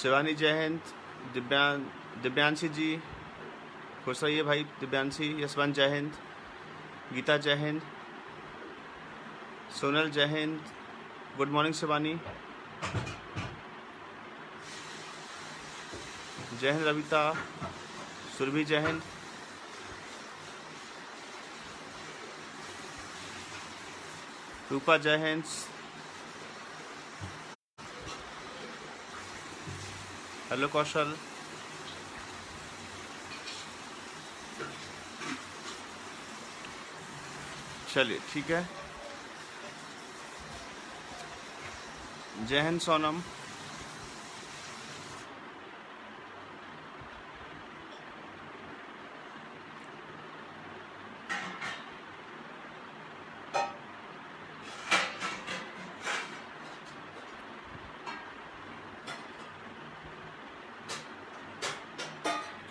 शिवानी जय हिंद। दिव्यांशी जी खुश रहिए भाई। दिव्यांशी यशवंत जय हिंद। गीता जय हिंद। सोनल जय हिंद। Good morning Shivani. जय हिंद रविता। सुरभि जय हिंद। रूपा जय हिंद। हेलो कौशल। चलिए ठीक है। जय हिंद सोनम।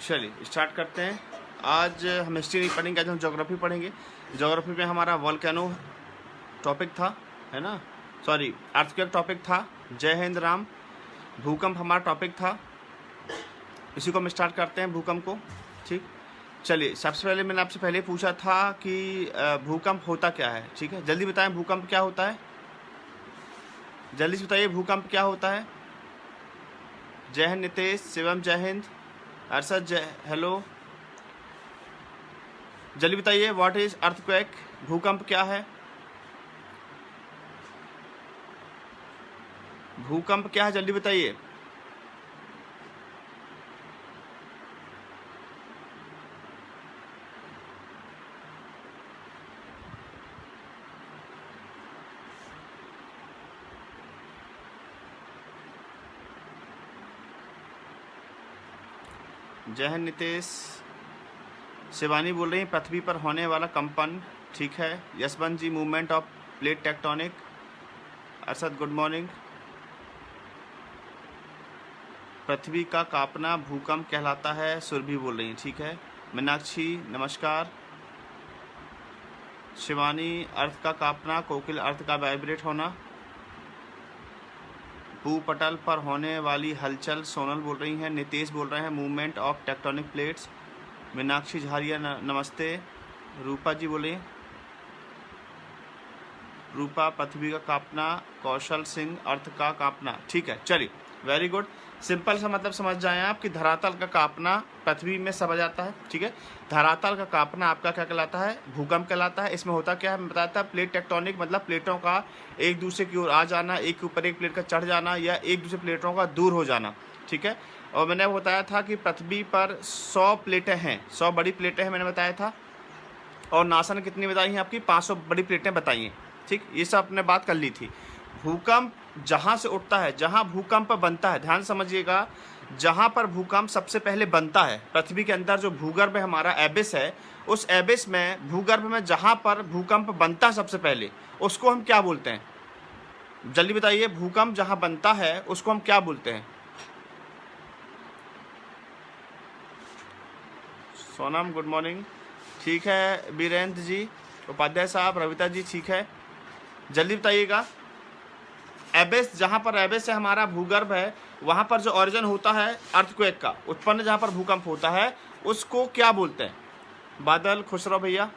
चलिए स्टार्ट करते हैं। आज हम हिस्ट्री नहीं पढ़ेंगे, आज हम ज्योग्राफी पढ़ेंगे। ज्योग्राफी में हमारा वॉल्केनो टॉपिक था, है ना, सॉरी अर्थक्वेक टॉपिक था। जय हिंद राम। भूकंप हमारा टॉपिक था। इसी को हम स्टार्ट करते हैं, भूकंप को। ठीक, चलिए सबसे पहले मैंने आपसे पहले पूछा था कि भूकंप होता क्या है। ठीक है, जल्दी बताएं भूकंप क्या होता है। जल्दी से बताइए भूकंप क्या होता है। जय हिंद नितेश। शिवम जय हिंद। अरशद जय, हेलो। जल्दी बताइए व्हाट इज अर्थक्वेक। भूकंप क्या है। भूकंप क्या है, जल्दी बताइए। जय हिंद नितेश। शिवानी बोल रही हैं पृथ्वी पर होने वाला कंपन। ठीक है। Yashwant ji movement of plate tectonic. Arshad good morning. पृथ्वी का कांपना भूकंप कहलाता है, सुरभि बोल रही हैं। ठीक है। मीनाक्षी नमस्कार। शिवानी अर्थ का कांपना, कोकिल अर्थ का वाइब्रेट होना, भूपटल पर होने वाली हलचल, सोनल बोल रही हैं। नितेश बोल रहे हैं movement of tectonic plates. Meenakshi Jharia नमस्ते। रूपा जी बोले, रूपा पृथ्वी का कांपना, कौशल सिंह अर्थ का कांपना। ठीक है, चलिए वेरी गुड। सिंपल सा मतलब समझ जाए आप कि धरातल का कांपना पृथ्वी में सब आ जाता है। ठीक है, धरातल का कांपना आपका क्या कहलाता है, भूकंप कहलाता है। इसमें होता क्या है मैं बताया था, प्लेट टेक्टोनिक मतलब प्लेटों का एक दूसरे की ओर आ जाना, एक के ऊपर एक प्लेट का चढ़ जाना या एक दूसरे प्लेटों का दूर हो जाना। ठीक है, और मैंने बताया था कि पृथ्वी पर 100 प्लेटें हैं, 100 बड़ी प्लेटें हैं मैंने बताया था। और नासा ने कितनी बताई हैं आपकी, 500 बड़ी प्लेटें बताई हैं। ठीक, ये सब आपने बात कर ली थी। भूकंप जहाँ से उठता है, जहाँ भूकंप बनता है, ध्यान समझिएगा, जहाँ पर भूकंप सबसे पहले बनता है पृथ्वी के अंदर, जो भूगर्भ है हमारा एबिस है, उस एबिस में भूगर्भ में जहाँ पर भूकंप बनता है सबसे पहले, उसको हम क्या बोलते हैं, जल्दी बताइए। भूकंप जहाँ बनता है उसको हम क्या बोलते हैं। Sonam good morning. ठीक है वीरेंद्र जी, उपाध्याय साहब, रविता जी, ठीक है, जल्दी बताइएगा। एबेस, जहाँ पर एबेस है हमारा भूगर्भ है, वहाँ पर जो ऑरिजिन होता है अर्थक्वेक का, उत्पन्न जहाँ पर भूकंप होता है, उसको क्या बोलते हैं। बादल खुश रहो भैया।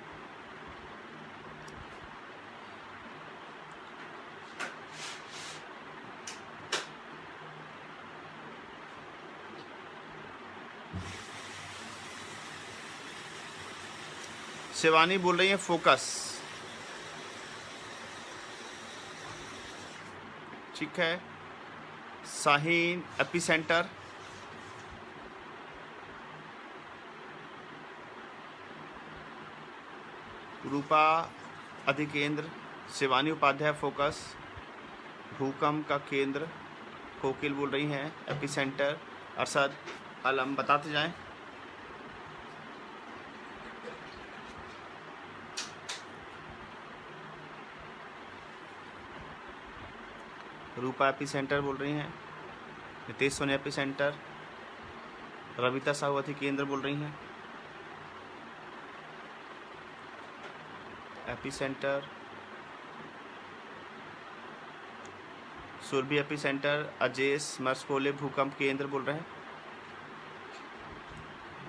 शिवानी बोल रही है फोकस। ठीक है। शाहीन एपिसेंटर। रूपा अधिकेंद्र। शिवानी उपाध्याय फोकस। भूकंप का केंद्र, कोकिल बोल रही हैं एपिसेंटर। अरशद अलम, बताते जाएं। रूपा एपिसेंटर बोल रही हैं। नितेश सोनी एपिसेंटर। रविता साहू अधिकेंद्र बोल रही हैं epicentre. Surbhi epicentre, Ajes Marskole भूकंप केंद्र बोल रहे हैं,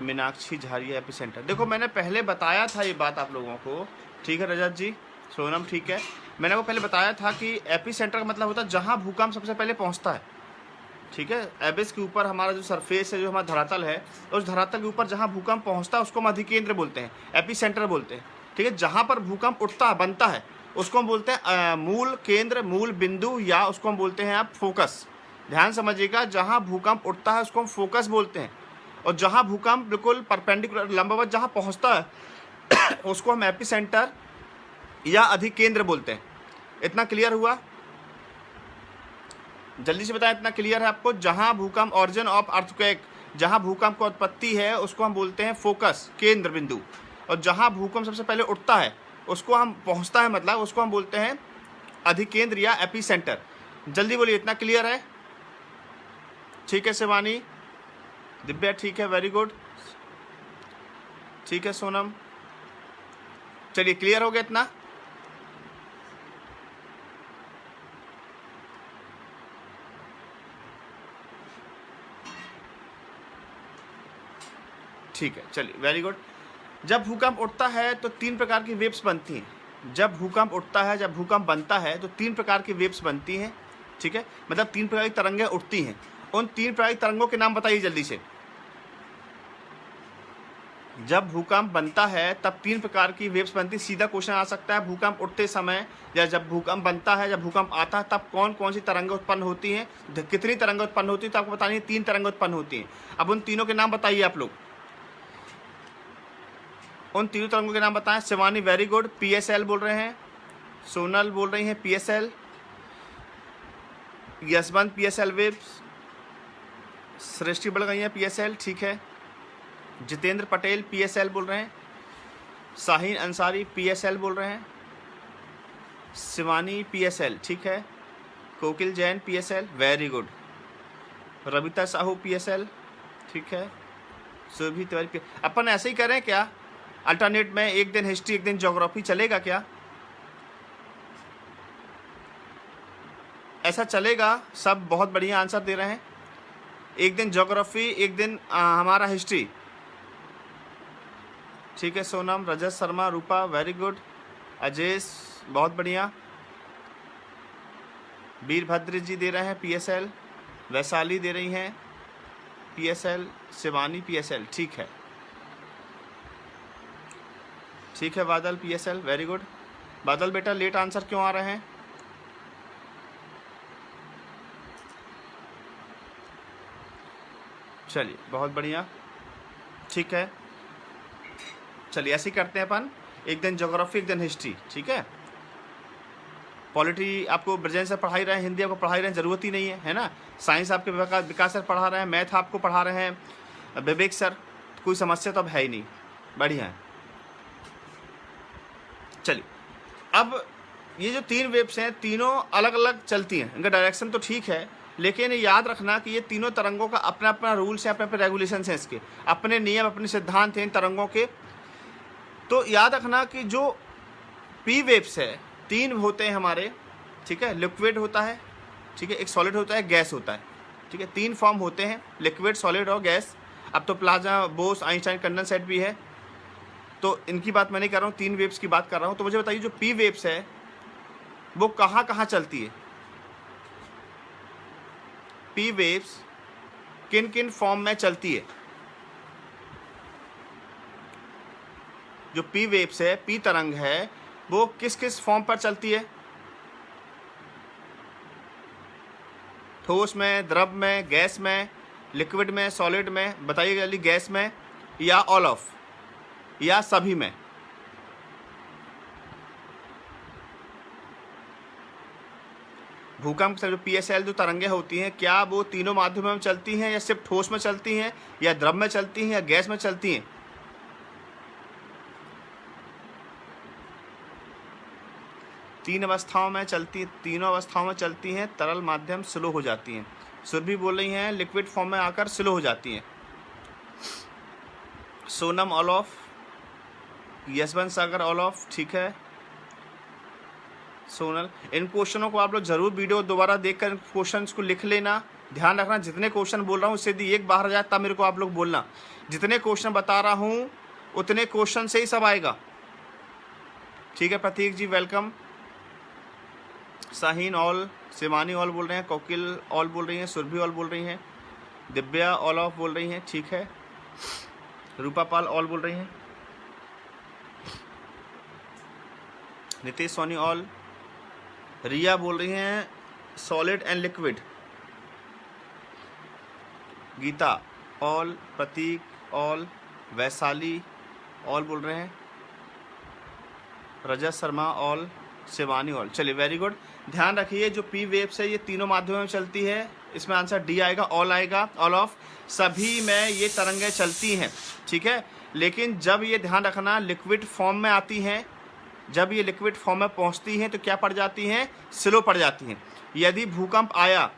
मीनाक्षी झारिया एपी सेंटर। देखो मैंने पहले बताया था ये बात आप लोगों को, ठीक है रजत जी, सोनम ठीक है, मैंने वो पहले बताया था कि एपी सेंटर का मतलब होता है जहाँ भूकंप सबसे पहले पहुँचता है, ठीक है। एबिस के ऊपर हमारा जो सरफेस है, जो हमारा धरातल है, उस धरातल के ऊपर जहाँ भूकंप पहुँचता है उसको हम अधिकेंद्र बोलते हैं, एपी सेंटर बोलते हैं, ठीक है। जहाँ पर भूकंप उठता है, बनता है, उसको हम बोलते हैं मूल केंद्र, मूल बिंदु, या उसको हम बोलते हैं आप फोकस। ध्यान समझिएगा, जहाँ भूकंप उठता है उसको हम फोकस बोलते हैं, और जहाँ भूकंप बिल्कुल परपेंडिकुलर लंबवत जहाँ पहुँचता है उसको हम एपी सेंटर या अधिकेंद्र बोलते हैं। इतना क्लियर हुआ? जल्दी से बताएं, इतना क्लियर है आपको? जहां भूकंप, ऑरिजिन ऑफ अर्थक्वेक, जहां भूकंप की उत्पत्ति है उसको हम बोलते हैं फोकस, केंद्र बिंदु, और जहां भूकंप सबसे पहले उठता है उसको हम पहुंचता है मतलब उसको हम बोलते हैं अधिकेंद्र या एपी सेंटर। जल्दी बोलिए, इतना क्लियर है? ठीक है शिवानी, दिव्या ठीक है, वेरी गुड, ठीक है सोनम, चलिए क्लियर हो गया इतना? ठीक है, चलिए वेरी गुड। जब भूकंप उठता है तो 3 प्रकार की वेव्स बनती हैं। जब भूकंप उठता है, जब भूकंप बनता है तो 3 प्रकार की वेव्स बनती हैं, ठीक है, मतलब 3 प्रकार की तरंगें उठती हैं। उन 3 प्रकार की तरंगों के नाम बताइए जल्दी से। जब भूकंप बनता है तब 3 प्रकार की वेव्स बनती। सीधा क्वेश्चन आ सकता है, भूकंप उठते समय या जब भूकंप बनता है, जब भूकंप आता है तब कौन कौन सी तरंगें उत्पन्न होती हैं, कितनी तरंगें उत्पन्न होती हैं, तो आपको बतानी है 3 तरंगें उत्पन्न होती हैं। अब उन तीनों के नाम बताइए आप लोग, उन तीनों तरंगों के नाम बताएं। शिवानी वेरी गुड, पीएसएल बोल रहे हैं, सोनल बोल रही हैं पीएसएल, यशवंत पीएसएल वेव्स, सृष्टि बढ़ गई है पीएसएल, ठीक है, जितेंद्र पटेल पीएसएल बोल रहे हैं, शाहीन अंसारी पीएसएल बोल रहे हैं, शिवानी पीएसएल, ठीक है, Kokil Jain PSL, very good, Ravita Sahu PSL, ठीक है, सुरभि तिवारी। अपन ऐसे ही करें क्या, अल्टरनेट में एक दिन हिस्ट्री एक दिन ज्योग्राफी चलेगा क्या? ऐसा चलेगा? सब बहुत बढ़िया आंसर दे रहे हैं। एक दिन ज्योग्राफी एक दिन हमारा हिस्ट्री, ठीक है। सोनम, रजत शर्मा, रूपा वेरी गुड, अजेश बहुत बढ़िया, वीरभद्र जी दे रहे हैं पीएसएल, वैशाली दे रही हैं पीएसएल, शिवानी पीएसएल, ठीक है, ठीक है, बादल पीएसएल वेरी गुड। बादल बेटा लेट आंसर क्यों आ रहे हैं? चलिए बहुत बढ़िया, ठीक है, चलिए ऐसे ही करते हैं अपन, एक दिन ज्योग्राफी एक दिन हिस्ट्री, ठीक है। पॉलिटी आपको ब्रजेंद्र सर पढ़ाई रहे हैं, हिंदी आपको पढ़ाई रहे हैं, ज़रूरत ही नहीं है ना। साइंस आपके विकास सर पढ़ा रहे हैं, मैथ आपको पढ़ा रहे हैं विवेक सर, कोई समस्या तो अब है ही नहीं, बढ़िया है। चलिए अब ये जो 3 वेव्स हैं तीनों अलग अलग चलती हैं, इनका डायरेक्शन तो ठीक है, लेकिन याद रखना कि ये तीनों तरंगों का अपना अपना रूल्स है, अपने अपने रेगुलेशंस हैं, इसके अपने नियम अपने सिद्धांत हैं इन तरंगों के। तो याद रखना कि जो पी वेव्स है 3 होते हैं हमारे, ठीक है, लिक्विड होता है, ठीक है, एक सॉलिड होता है, गैस होता है, ठीक है, 3 फॉर्म होते हैं, लिक्विड, सॉलिड और गैस। अब तो प्लाज्मा, बोस, आइंस्टाइन, कंडेंसेट भी है, तो इनकी बात मैं नहीं कर रहा हूँ, 3 वेव्स की बात कर रहा हूँ। तो मुझे बताइए जो पी वेव्स है वो कहाँ कहाँ चलती है? पी वेव्स किन किन फॉर्म में चलती है? जो पी वेव्स है, पी तरंग है, वो किस किस फॉर्म पर चलती है? ठोस में, द्रव में, गैस में, लिक्विड में, सॉलिड में? बताइए जल्दी, गैस में या ऑल ऑफ या सभी में? भूकंप से जो पीएसएल जो तरंगें होती हैं, क्या वो तीनों माध्यमों में चलती हैं या सिर्फ ठोस में चलती हैं या द्रव में चलती हैं या गैस में चलती हैं? तीनों अवस्थाओं में चलती हैं, तरल, माध्यम, स्लो हो जाती हैं। सुरभि बोल रही हैं लिक्विड फॉर्म में आकर स्लो हो जाती हैं। Sonam all of, Yashwant Sagar all of, ठीक है, सोनल, इन क्वेश्चनों को आप लोग जरूर वीडियो दोबारा देखकर क्वेश्चन को लिख लेना। ध्यान रखना जितने क्वेश्चन बोल रहा हूँ उससे यदि एक बाहर जाए तब मेरे को आप लोग बोलना। जितने क्वेश्चन बता रहा हूँ उतने क्वेश्चन से ही सब आएगा, ठीक है। Prateek ji welcome. Shaheen all, Shivani all बोल रहे हैं, कोकिल ऑल बोल रही हैं, सुरभि ऑल बोल रही हैं, दिव्या ऑल ऑफ बोल रही हैं, ठीक है। रूपा पाल ऑल बोल रही हैं, नितेश सोनी ऑल, रिया बोल रही हैं solid and liquid, Geeta all, Prateek all, Vaishali all बोल रहे हैं, रजत शर्मा ऑल, शिवानी ऑल। चलिए वेरी गुड। ध्यान रखिए जो पी वेब्स है ये तीनों माध्यमों में चलती है, इसमें आंसर डी आएगा, ऑल आएगा, ऑल ऑफ। सभी में ये तरंगें चलती हैं, ठीक है। लेकिन जब ये ध्यान रखना लिक्विड फॉर्म में आती हैं, जब ये लिक्विड फॉर्म में पहुंचती हैं तो क्या पड़ जाती हैं, स्लो पड़ जाती हैं। यदि भूकंप आया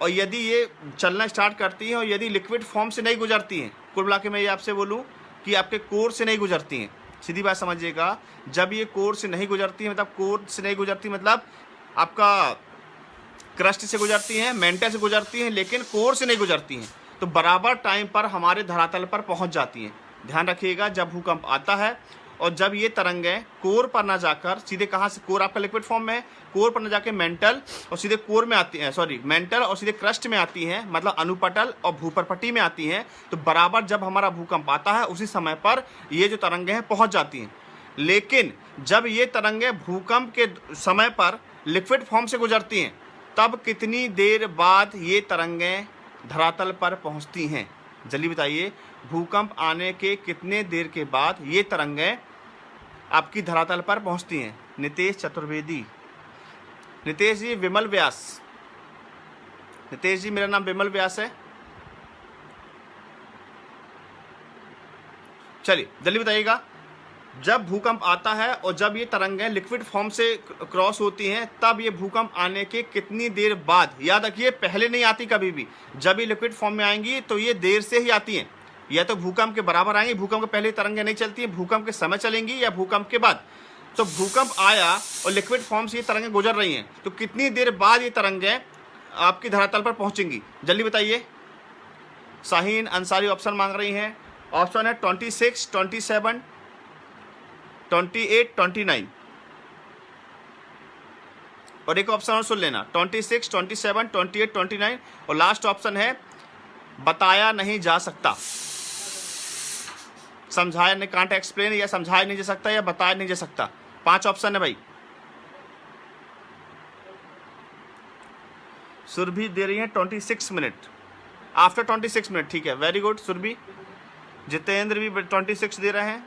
और यदि ये चलना स्टार्ट करती हैं और यदि लिक्विड फॉर्म से नहीं गुजरती हैं, कुल मिला के मैं ये आपसे बोलूँ कि आपके कोर से नहीं गुजरती हैं, सीधी बात समझिएगा। जब ये कोर से नहीं गुजरती है मतलब कोर से नहीं गुजरती मतलब आपका क्रस्ट से गुजरती हैं, मेंटल से गुजरती हैं, लेकिन कोर से नहीं गुजरती हैं, तो बराबर टाइम पर हमारे धरातल पर पहुंच जाती हैं। ध्यान रखिएगा जब भूकंप आता है और जब ये तरंगें कोर पर ना जाकर सीधे कहाँ से, कोर आपका लिक्विड फॉर्म में है, कोर पर ना जाके मेंटल और सीधे कोर में आती हैं, सॉरी मेंटल और सीधे क्रस्ट में आती हैं, मतलब अनुपटल और भूपरपट्टी में आती हैं, तो बराबर जब हमारा भूकंप आता है उसी समय पर ये जो तरंगें हैं पहुंच जाती हैं। लेकिन जब ये तरंगें भूकंप के समय पर लिक्विड फॉर्म से गुजरती हैं तब कितनी देर बाद ये तरंगें धरातल पर पहुंचती हैं, जल्दी बताइए। भूकंप आने के कितने देर के बाद ये तरंगें आपकी धरातल पर पहुंचती हैं? नितेश चतुर्वेदी, नितेश जी विमल व्यास, नितेश जी मेरा नाम विमल व्यास है। चलिए जल्दी बताइएगा, जब भूकंप आता है और जब ये तरंगें लिक्विड फॉर्म से क्रॉस होती हैं तब ये भूकंप आने के कितनी देर बाद, याद रखिए पहले नहीं आती कभी भी, जब ये लिक्विड फॉर्म में आएंगी तो ये देर से ही आती हैं, या तो भूकंप के बराबर आएंगी, भूकंप के पहले तरंगें नहीं चलती हैं, भूकंप के समय चलेंगी या भूकंप के बाद। तो भूकंप आया और लिक्विड फॉर्म से ये तरंगें गुजर रही हैं, तो कितनी देर बाद ये तरंगें आपकी धरातल पर पहुंचेंगी, जल्दी बताइए। शाहीन अंसारी ऑप्शन मांग रही हैं, ऑप्शन है 26, 27, 28, 29 और एक ऑप्शन और सुन लेना 26, 27, 28, 29 और लास्ट ऑप्शन है बताया नहीं जा सकता, समझाया नहीं, कांट एक्सप्लेन, या समझाया नहीं जा सकता या बताया नहीं जा सकता। 5 ऑप्शन है भाई। सुरभि दे रही है 26 मिनट, आफ्टर 26 मिनट, ठीक है वेरी गुड सुरभि। जितेंद्र भी 26 दे रहे हैं।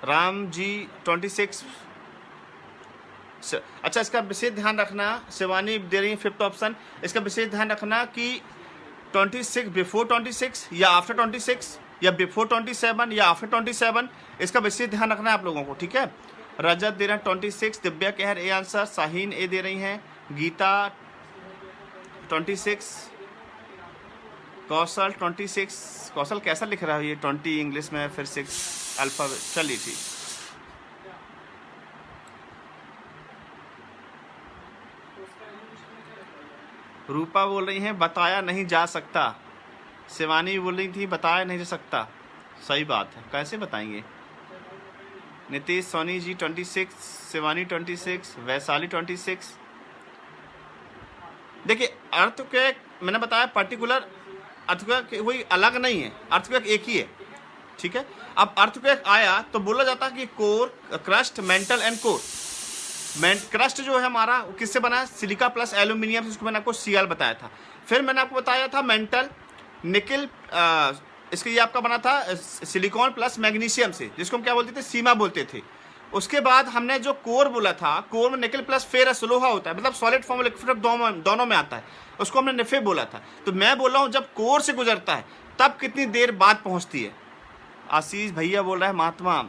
राम जी 26। अच्छा इसका विशेष ध्यान रखना, शिवानी दे रही है 5th ऑप्शन, इसका विशेष ध्यान रखना कि 26 बिफोर 26 या आफ्टर 26 या बिफोर 27 या आफ्टर 27, इसका विशेष ध्यान रखना है आप लोगों को, ठीक है। रजत दे रहे हैं 26, दिव्या कहर ए आंसर, शाहीन ए दे रही हैं, गीता 26, कौशल 26, कौशल कैसा लिख रहा है ये 20 इंग्लिश में फिर 6 अल्फा, चलिए ठीक। रूपा बोल रही हैं बताया नहीं जा सकता, शिवानी बोल रही थी बताया नहीं जा सकता, सही बात है कैसे बताएंगे। नितेश सोनी जी 26, शिवानी 26, वैशाली 26। देखिए अर्थक्वेक मैंने बताया पर्टिकुलर अर्थक्वेक कोई अलग नहीं है, अर्थक्वेक एक ही है, ठीक है। अब अर्थक्वेक आया तो बोला जाता है कि core, crust, mental and core. Crust जो है हमारा किससे बना है, सिलिका प्लस एल्यूमिनियम, जिसको मैंने आपको सीएल बताया था। फिर मैंने आपको बताया था मेंटल निकल, इसके ये आपका बना था सिलिकॉन प्लस मैग्नीशियम से, जिसको हम क्या बोलते थे, सीमा बोलते थे। उसके बाद हमने जो कोर बोला था, कोर में निकल प्लस फेरस लोहा होता है, मतलब सॉलिड फॉर्म लिक्विड दोनों में आता है, उसको हमने निफे बोला था। तो मैं बोल रहा हूँ जब कोर से गुजरता है तब कितनी देर बाद पहुँचती है। आशीष भैया बोल रहा है महात्मा,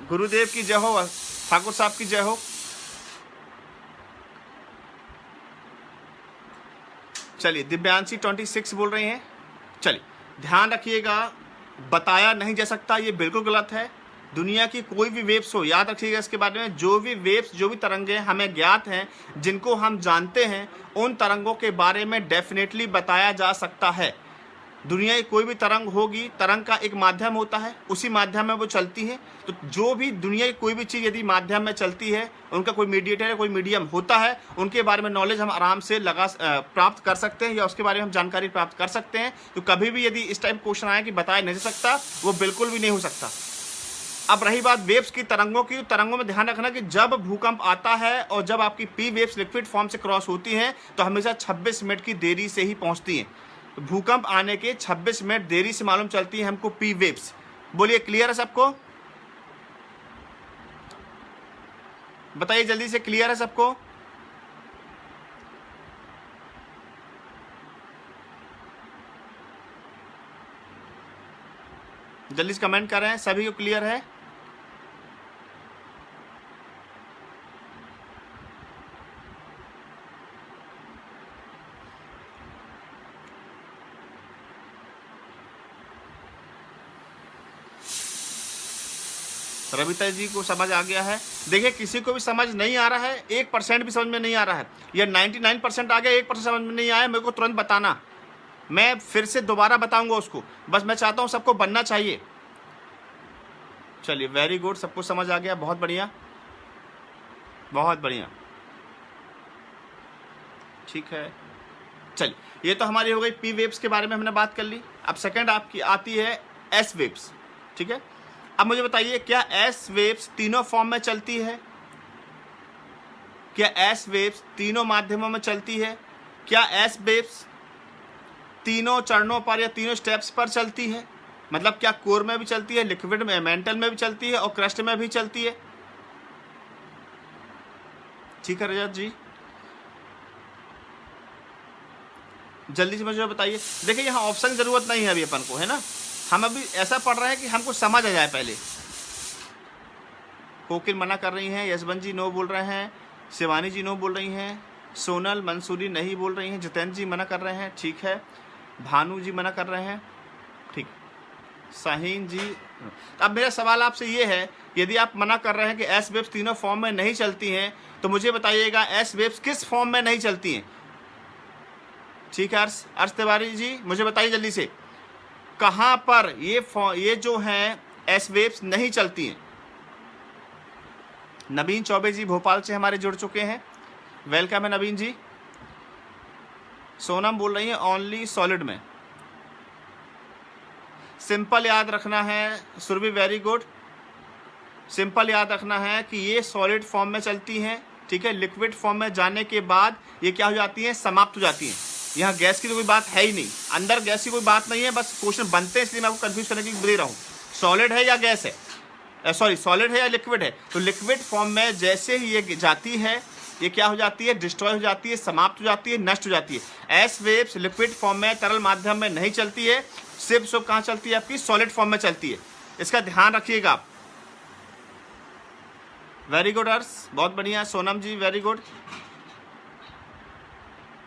गुरुदेव की जय हो, ठाकुर साहब की जय हो। चलिए दिव्यांशी 26 बोल रही हैं। चलिए ध्यान रखिएगा, बताया नहीं जा सकता, ये बिल्कुल गलत है। दुनिया की कोई भी वेव्स हो, याद रखिएगा इसके बारे में, जो भी वेव्स, जो भी तरंगे हमें ज्ञात हैं, जिनको हम जानते हैं, उन तरंगों के बारे में डेफिनेटली बताया जा सकता है। दुनिया की कोई भी तरंग होगी, तरंग का एक माध्यम होता है, उसी माध्यम में वो चलती है। तो जो भी दुनिया की कोई भी चीज़ यदि माध्यम में चलती है, उनका कोई मीडिएटर या कोई मीडियम होता है, उनके बारे में नॉलेज हम आराम से प्राप्त कर सकते हैं, या उसके बारे में हम जानकारी प्राप्त कर सकते हैं। तो कभी भी यदि इस टाइप क्वेश्चन आया कि बताया नहीं जा सकता, वो बिल्कुल भी नहीं हो सकता। अब रही बात वेव्स की, तरंगों की, तरंगों में ध्यान रखना कि जब भूकंप आता है और जब आपकी पी वेव्स लिक्विड फॉर्म से क्रॉस होती हैं, तो हमेशा 26 मिनट की देरी से ही पहुंचती हैं। तो भूकंप आने के 26 मिनट देरी से मालूम चलती है हमको पी वेव्स। बोलिए क्लियर है सबको? बताइए जल्दी से, क्लियर है सबको? जल्दी से कमेंट कर रहे हैं, सभी को क्लियर है? रविता जी को समझ आ गया है? देखिए, किसी को भी समझ नहीं आ रहा है, 1% भी समझ में नहीं आ रहा है, या 99% आ गया, 1% समझ में नहीं आया, मेरे को तुरंत बताना, मैं फिर से दोबारा बताऊंगा उसको। बस मैं चाहता हूं सबको बनना चाहिए। चलिए, वेरी गुड, सबको समझ आ गया, बहुत बढ़िया, बहुत बढ़िया, ठीक है। चलिए, ये तो हमारी हो गई पी वेव्स के बारे में हमने बात कर ली। अब सेकंड आपकी आती है एस वेव्स, ठीक है। अब मुझे बताइए, क्या एस वेव्स तीनों फॉर्म में चलती है? क्या एस वेव्स तीनों माध्यमों में चलती है? क्या एस वेव्स तीनों चरणों पर या तीनों स्टेप्स पर चलती है? मतलब क्या कोर में भी चलती है, लिक्विड में, मेंटल में भी चलती है और क्रस्ट में भी चलती है? ठीक है रजत जी, जल्दी से मुझे बताइए। देखिए, यहाँ ऑप्शन की जरूरत नहीं है अभी अपन को, है ना, हम अभी ऐसा पढ़ रहे हैं कि हमको समझ आ जाए पहले। कोकिल मना कर रही हैं, यशवंत जी नो बोल रहे हैं, शिवानी जी नो बोल रही हैं, सोनल मंसूरी नहीं बोल रही हैं, जितेंद्र जी मना कर रहे हैं, ठीक है, भानु जी मना कर रहे हैं, ठीक, शाहीन जी। अब मेरा सवाल आपसे ये है, यदि आप मना कर रहे हैं कि एस वेव्स तीनों फॉर्म में नहीं चलती हैं, तो मुझे बताइएगा एस वेव्स किस फॉर्म में नहीं चलती हैं? ठीक है, अर्श तिवारी जी मुझे बताइए जल्दी से, कहाँ पर ये जो हैं एस वेव्स नहीं चलती हैं? नवीन चौबे जी भोपाल से हमारे जुड़ चुके हैं, वेलकम है नवीन जी। सोनम बोल रही है ओनली सॉलिड में। सिंपल याद रखना है सुरभि, वेरी गुड, सिंपल याद रखना है कि ये सॉलिड फॉर्म में चलती हैं, ठीक है। लिक्विड फॉर्म में जाने के बाद ये क्या हो जाती हैं? समाप्त हो जाती हैं। यहाँ गैस की तो कोई बात है ही नहीं, अंदर गैस की कोई बात नहीं है, बस क्वेश्चन बनते हैं, इसलिए मैं आपको कंफ्यूज करने के लिए दे रहा हूँ। सॉलिड है या गैस है, सॉरी सॉलिड है या लिक्विड है? तो लिक्विड फॉर्म में जैसे ही ये जाती है, ये क्या हो जाती है? डिस्ट्रॉय हो जाती है, समाप्त हो जाती है, नष्ट हो जाती है। एस वेव्स लिक्विड फॉर्म में, तरल माध्यम में नहीं चलती है, सिर्फ कहाँ चलती है? आपकी सॉलिड फॉर्म में चलती है, इसका ध्यान रखिएगा आप। वेरी गुड अर्स, बहुत बढ़िया, सोनम जी वेरी गुड,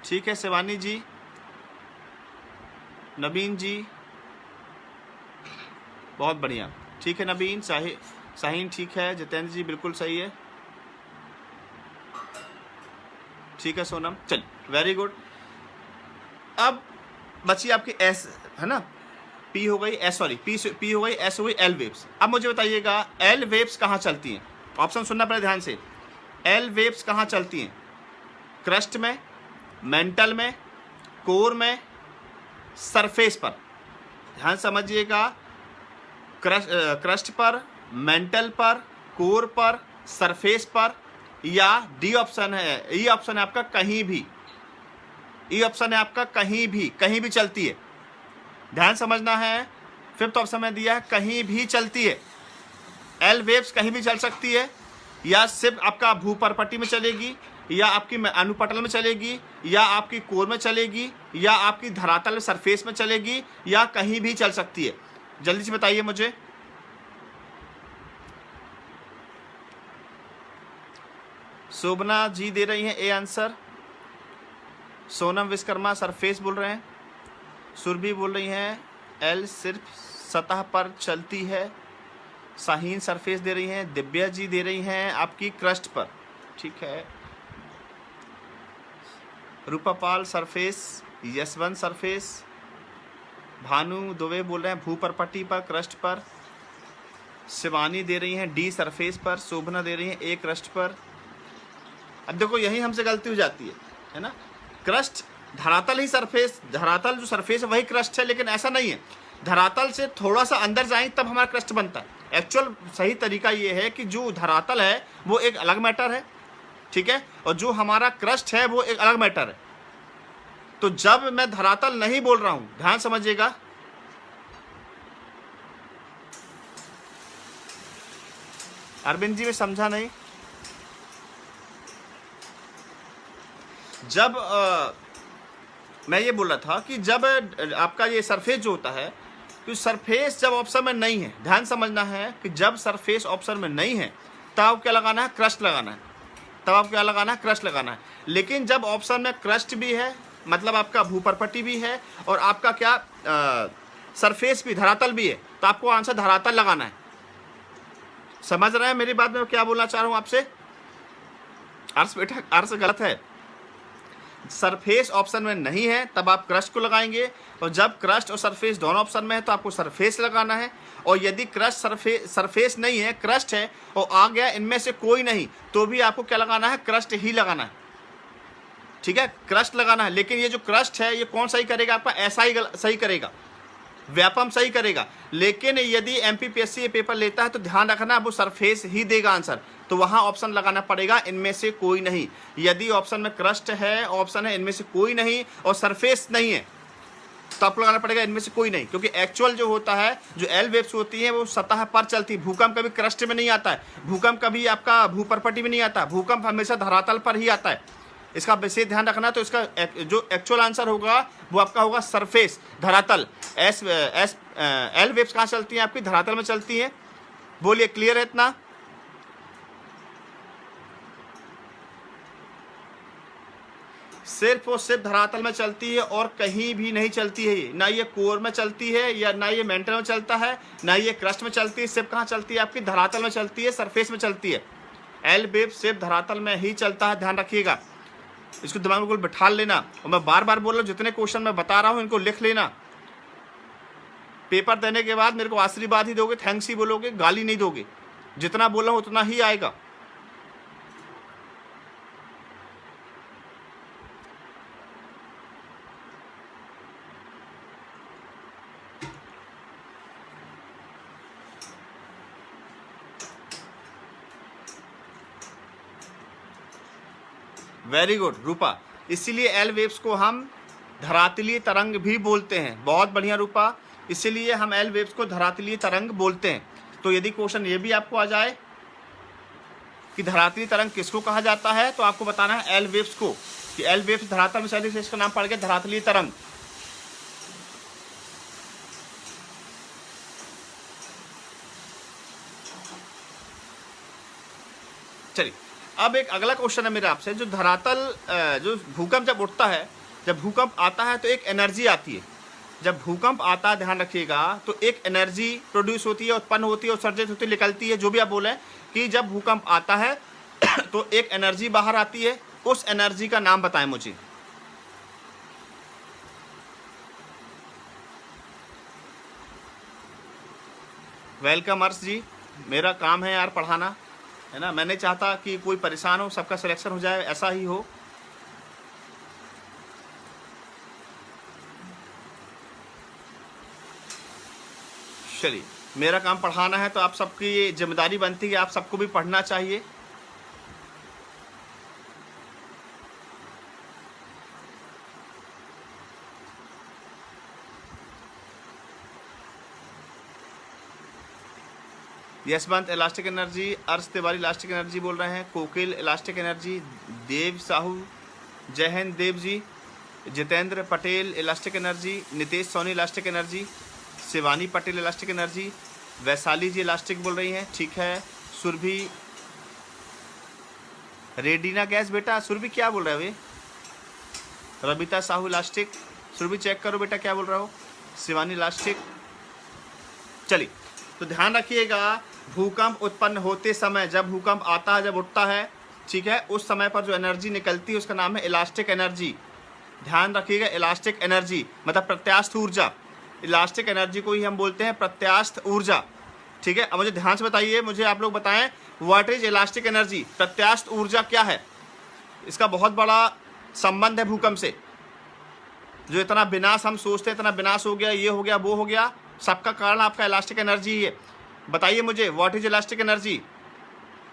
ठीक है, शिवानी जी, नवीन जी बहुत बढ़िया, ठीक है, नवीन, शाहीन ठीक है, जितेंद्र जी बिल्कुल सही है, ठीक है सोनम, चल वेरी गुड। अब बची आपकी एस, है ना, पी हो गई, एस सॉरी पी हो गई, एस हो गई, एल वेव्स। अब मुझे बताइएगा एल वेव्स कहाँ चलती हैं? ऑप्शन सुनना पड़े ध्यान से। एल वेव्स कहाँ चलती हैं? क्रस्ट में, मेंटल में, कोर में, सरफेस पर। ध्यान समझिएगा, क्रस्ट पर, मेंटल पर, कोर पर, सरफेस पर, या डी ऑप्शन है, ई ऑप्शन है आपका कहीं भी, ई ऑप्शन है आपका कहीं भी चलती है। ध्यान समझना है, फिफ्थ ऑप्शन में दिया है कहीं भी चलती है। एल वेव्स कहीं भी चल सकती है, या सिर्फ आपका भूपर्पट्टी में चलेगी, या आपकी अनुपटल में चलेगी, या आपकी कोर में चलेगी, या आपकी धरातल सरफेस में चलेगी, या कहीं भी चल सकती है। जल्दी से बताइए मुझे। शोभना जी दे रही हैं A answer, Sonam Vishwakarma surface बोल रहे हैं, सुरभि बोल रही हैं एल सिर्फ सतह पर चलती है। शाहीन सरफेस दे रही हैं। दिव्या जी दे रही हैं आपकी क्रस्ट पर, ठीक है। रूपापाल सरफेस, यशवंत सरफेस, भानु दुबे बोल रहे हैं भूपरपट्टी पर, क्रस्ट पर। शिवानी दे रही हैं डी सरफेस पर। शोभना दे रही हैं ए क्रस्ट पर। अब देखो यही हमसे गलती हो जाती है ना। क्रस्ट धरातल ही सरफेस, धरातल जो सरफेस है वही क्रस्ट है, लेकिन ऐसा नहीं है। धरातल से थोड़ा सा अंदर जाएं तब हमारा क्रस्ट बनता है। एक्चुअल सही तरीका ये है कि जो धरातल है वो एक अलग मैटर है, ठीक है, और जो हमारा क्रस्ट है वो एक अलग मैटर है। तो जब मैं धरातल नहीं बोल रहा हूं, ध्यान समझिएगा, अरविंद जी में समझा नहीं। जब मैं ये बोल रहा था कि जब आपका ये सरफेस जो होता है, तो सरफेस जब ऑप्शन में नहीं है, ध्यान समझना है कि जब सरफेस ऑप्शन में नहीं है तब आप क्या लगाना है, क्रस्ट लगाना है। तब आप क्या लगाना है, क्रस्ट लगाना है। लेकिन जब ऑप्शन में क्रस्ट भी है, मतलब आपका भूपरपट्टी भी है, और आपका क्या सरफेस भी, धरातल भी है, तो आपको आंसर धरातल लगाना है। समझ रहे हैं मेरी बात में क्या बोलना चाह रहा हूं आपसे? अर्थ बेटा, अर्थ गलत है। सरफेस ऑप्शन में नहीं है तब आप क्रस्ट को लगाएंगे, और जब क्रस्ट और सरफेस दोनों ऑप्शन में है तो आपको सरफेस लगाना है। और यदि क्रस्ट सरफेस नहीं है, क्रस्ट है और आ गया इनमें से कोई नहीं, तो भी आपको क्या लगाना है, क्रस्ट ही लगाना है, ठीक है, क्रस्ट लगाना है। लेकिन ये जो क्रस्ट है ये कौन सही करेगा आपका, ऐसा ही सही करेगा, व्यापम सही करेगा। लेकिन यदि एमपीपीएससी ये पेपर लेता है तो ध्यान रखना वो सरफेस ही देगा आंसर, तो वहां ऑप्शन लगाना पड़ेगा इनमें से कोई नहीं। यदि ऑप्शन में क्रस्ट है, ऑप्शन है इनमें से कोई नहीं, और सरफेस नहीं है, तो आपको लगाना पड़ेगा इनमें से कोई नहीं। क्योंकि एक्चुअल जो होता है, जो एल वेव्स होती हैं वो सतह पर चलती है। भूकंप कभी क्रस्ट में नहीं आता है, भूकंप कभी आपका भूपरपट्टी में नहीं आता, भूकंप हमेशा धरातल पर ही आता है। इसका विशेष ध्यान रखना। तो इसका जो एक्चुअल आंसर होगा वो आपका होगा सरफेस, धरातल। एल वेव्स कहाँ चलती हैं आपकी, धरातल में चलती हैं। बोलिए, क्लियर है इतना? सिर्फ और सिर्फ धरातल में चलती है और कहीं भी नहीं चलती है। ना ये कोर में चलती है, या ना ये मेंटल में चलता है, ना ये क्रस्ट में चलती है। सिर्फ कहाँ चलती है आपकी, धरातल में चलती है, सरफेस में चलती है। एल वेव सिर्फ धरातल में ही चलता है, ध्यान रखिएगा, इसको दिमाग में बिल्कुल बिठा लेना। और मैं बार बार बोल रहा हूँ, जितने क्वेश्चन मैं बता रहा हूँ इनको लिख लेना। पेपर देने के बाद मेरे को आशीर्वाद ही दोगे, थैंक्स ही बोलोगे, गाली नहीं दोगे। जितना बोला हूँ उतना ही आएगा। वेरी गुड रूपा, इसीलिए एल वेव्स को हम धरातलीय तरंग भी बोलते हैं। बहुत बढ़िया रूपा, इसीलिए हम एल वेव्स को धरातलीय तरंग बोलते हैं। तो यदि क्वेश्चन ये भी आपको आ जाए कि धरातलीय तरंग किसको कहा जाता है, तो आपको बताना है एल वेव्स को, कि एल वेव्स धरातल में चलती है, इसका नाम पड़ गया धरातलीय तरंग। चलिए, अब एक अगला क्वेश्चन है मेरा आपसे। जो धरातल, जो भूकंप जब उठता है, जब भूकंप आता है तो एक एनर्जी आती है। जब भूकंप आता है, ध्यान रखिएगा, तो एक एनर्जी प्रोड्यूस होती है, उत्पन्न होती है, उत्सर्जित होती है, निकलती है। जो भी आप बोले कि जब भूकंप आता है तो एक एनर्जी बाहर आती है, उस एनर्जी का नाम बताएं मुझे। वेलकम अर्श जी, मेरा काम है यार पढ़ाना, है ना। मैं नहीं चाहता कि कोई परेशान हो, सबका सिलेक्शन हो जाए, ऐसा ही हो। चलिए, मेरा काम पढ़ाना है तो आप सबकी ये जिम्मेदारी बनती है, आप सबको भी पढ़ना चाहिए। यशवंत इलास्टिक एनर्जी, अर्श तिवारी इलास्टिक एनर्जी बोल रहे हैं, कोकिल इलास्टिक एनर्जी, देव साहू, जय हिंद Dev ji, Jitendra Patel elastic energy, Nitesh Soni elastic energy, Shivani Patel elastic energy, Vaishali ji elastic बोल रही हैं, ठीक है। सुरभि, रेडिना गैस बेटा, सुरभि क्या बोल रहे हो? रबिता साहू इलास्टिक, सुरभि चेक करो बेटा क्या बोल रहा हो। शिवानी इलास्टिक, चलिए, तो ध्यान रखिएगा, भूकंप उत्पन्न होते समय, जब भूकंप आता है, जब उठता है, ठीक है, उस समय पर जो एनर्जी निकलती है उसका नाम है इलास्टिक एनर्जी। ध्यान रखिएगा, इलास्टिक एनर्जी मतलब प्रत्यास्थ ऊर्जा। इलास्टिक एनर्जी को ही हम बोलते हैं प्रत्यास्थ ऊर्जा, ठीक है। अब मुझे ध्यान से बताइए, मुझे आप लोग बताएं व्हाट इज इलास्टिक एनर्जी, प्रत्यास्थ ऊर्जा क्या है। इसका बहुत बड़ा संबंध है भूकंप से। जो इतना विनाश हम सोचते हैं, इतना विनाश हो गया, ये हो गया, वो हो गया, सबका कारण आपका इलास्टिक एनर्जी ही है। बताइए मुझे व्हाट इज इलास्टिक एनर्जी,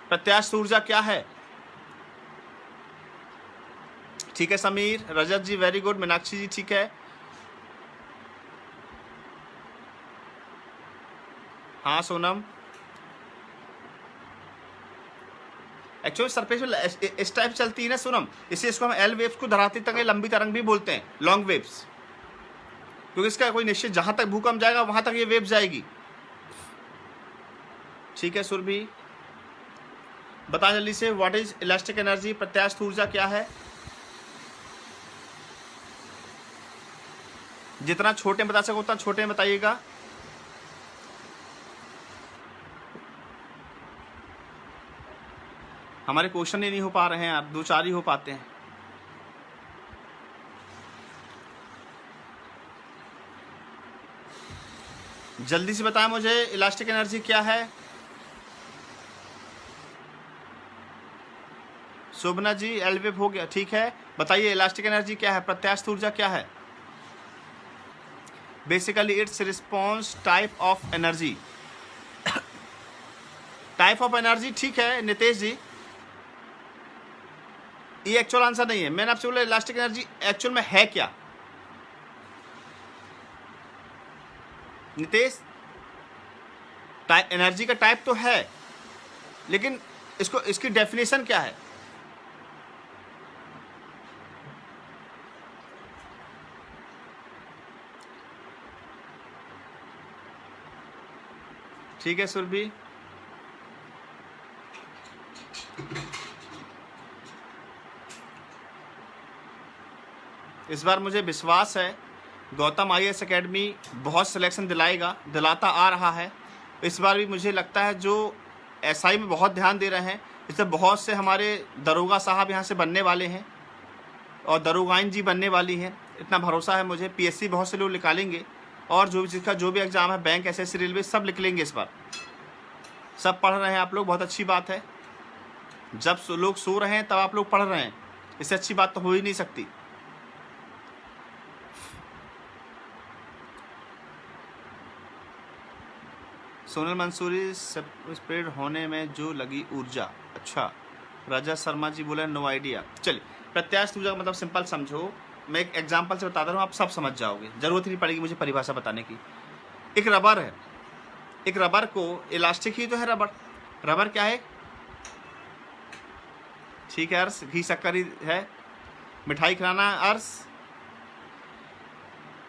प्रत्यास्थ ऊर्जा क्या है। ठीक है समीर, रजत जी वेरी गुड, मीनाक्षी जी ठीक है, हाँ सोनम। एक्चुअली सरफेस में इस टाइप चलती है ना सोनम, इसलिए इसको हम एल वेव्स को धरातल तक लंबी तरंग भी बोलते हैं, लॉन्ग वेव्स, क्योंकि इसका कोई निश्चित, जहां तक भूकंप जाएगा वहां तक ये वेव जाएगी। ठीक है सुरभि, बता जल्दी से व्हाट इज इलास्टिक एनर्जी, प्रत्यास्थ ऊर्जा क्या है। जितना छोटे में बता सको उतना छोटे में बताइएगा। हमारे क्वेश्चन ही नहीं हो पा रहे हैं, आप 2-4 ही हो पाते हैं। जल्दी से बताएं मुझे इलास्टिक एनर्जी क्या है। शोभना जी एल वेव हो गया, ठीक है, बताइए इलास्टिक एनर्जी क्या है, प्रत्यास्थ ऊर्जा क्या है। Basically it's response type of energy, type of energy, ठीक है नितेश जी, ये एक्चुअल आंसर नहीं है। मैंने आपसे बोला इलास्टिक एनर्जी एक्चुअल में है क्या नितेश, एनर्जी का टाइप तो है, लेकिन इसको, इसकी डेफिनेशन क्या है। ठीक है सुरभि, इस बार मुझे विश्वास है गौतम IAS एकेडमी बहुत सिलेक्शन दिलाएगा, दिलाता आ रहा है। इस बार भी मुझे लगता है जो SI में बहुत ध्यान दे रहे हैं, इससे बहुत से हमारे दरोगा साहब यहाँ से बनने वाले हैं और दरोगाइन जी बनने वाली हैं, इतना भरोसा है मुझे। PSC बहुत से लोग निकालेंगे और जो भी जिसका जो भी एग्ज़ाम है, बैंक, SSC, रेलवे, सब लिख लेंगे इस बार। सब पढ़ रहे हैं आप लोग, बहुत अच्छी बात है। जब लोग सो रहे हैं तब आप लोग पढ़ रहे हैं, इससे अच्छी बात तो हो ही नहीं सकती। सोनल मंसूरी, स्प्रेड होने में जो लगी ऊर्जा, अच्छा। राजा शर्मा जी बोले नो आइडिया। चलिए, प्रत्यास्थ ऊर्जा का मतलब सिंपल समझो, मैं एक एग्जांपल से बता रहा हूँ, आप सब समझ जाओगे, जरूरत ही नहीं पड़ेगी मुझे परिभाषा बताने की। एक रबर है, एक रबर को, इलास्टिक ही तो है रबर, रबर क्या है, ठीक है अर्स, घी शक्कर ही है, मिठाई खिलाना अर्स,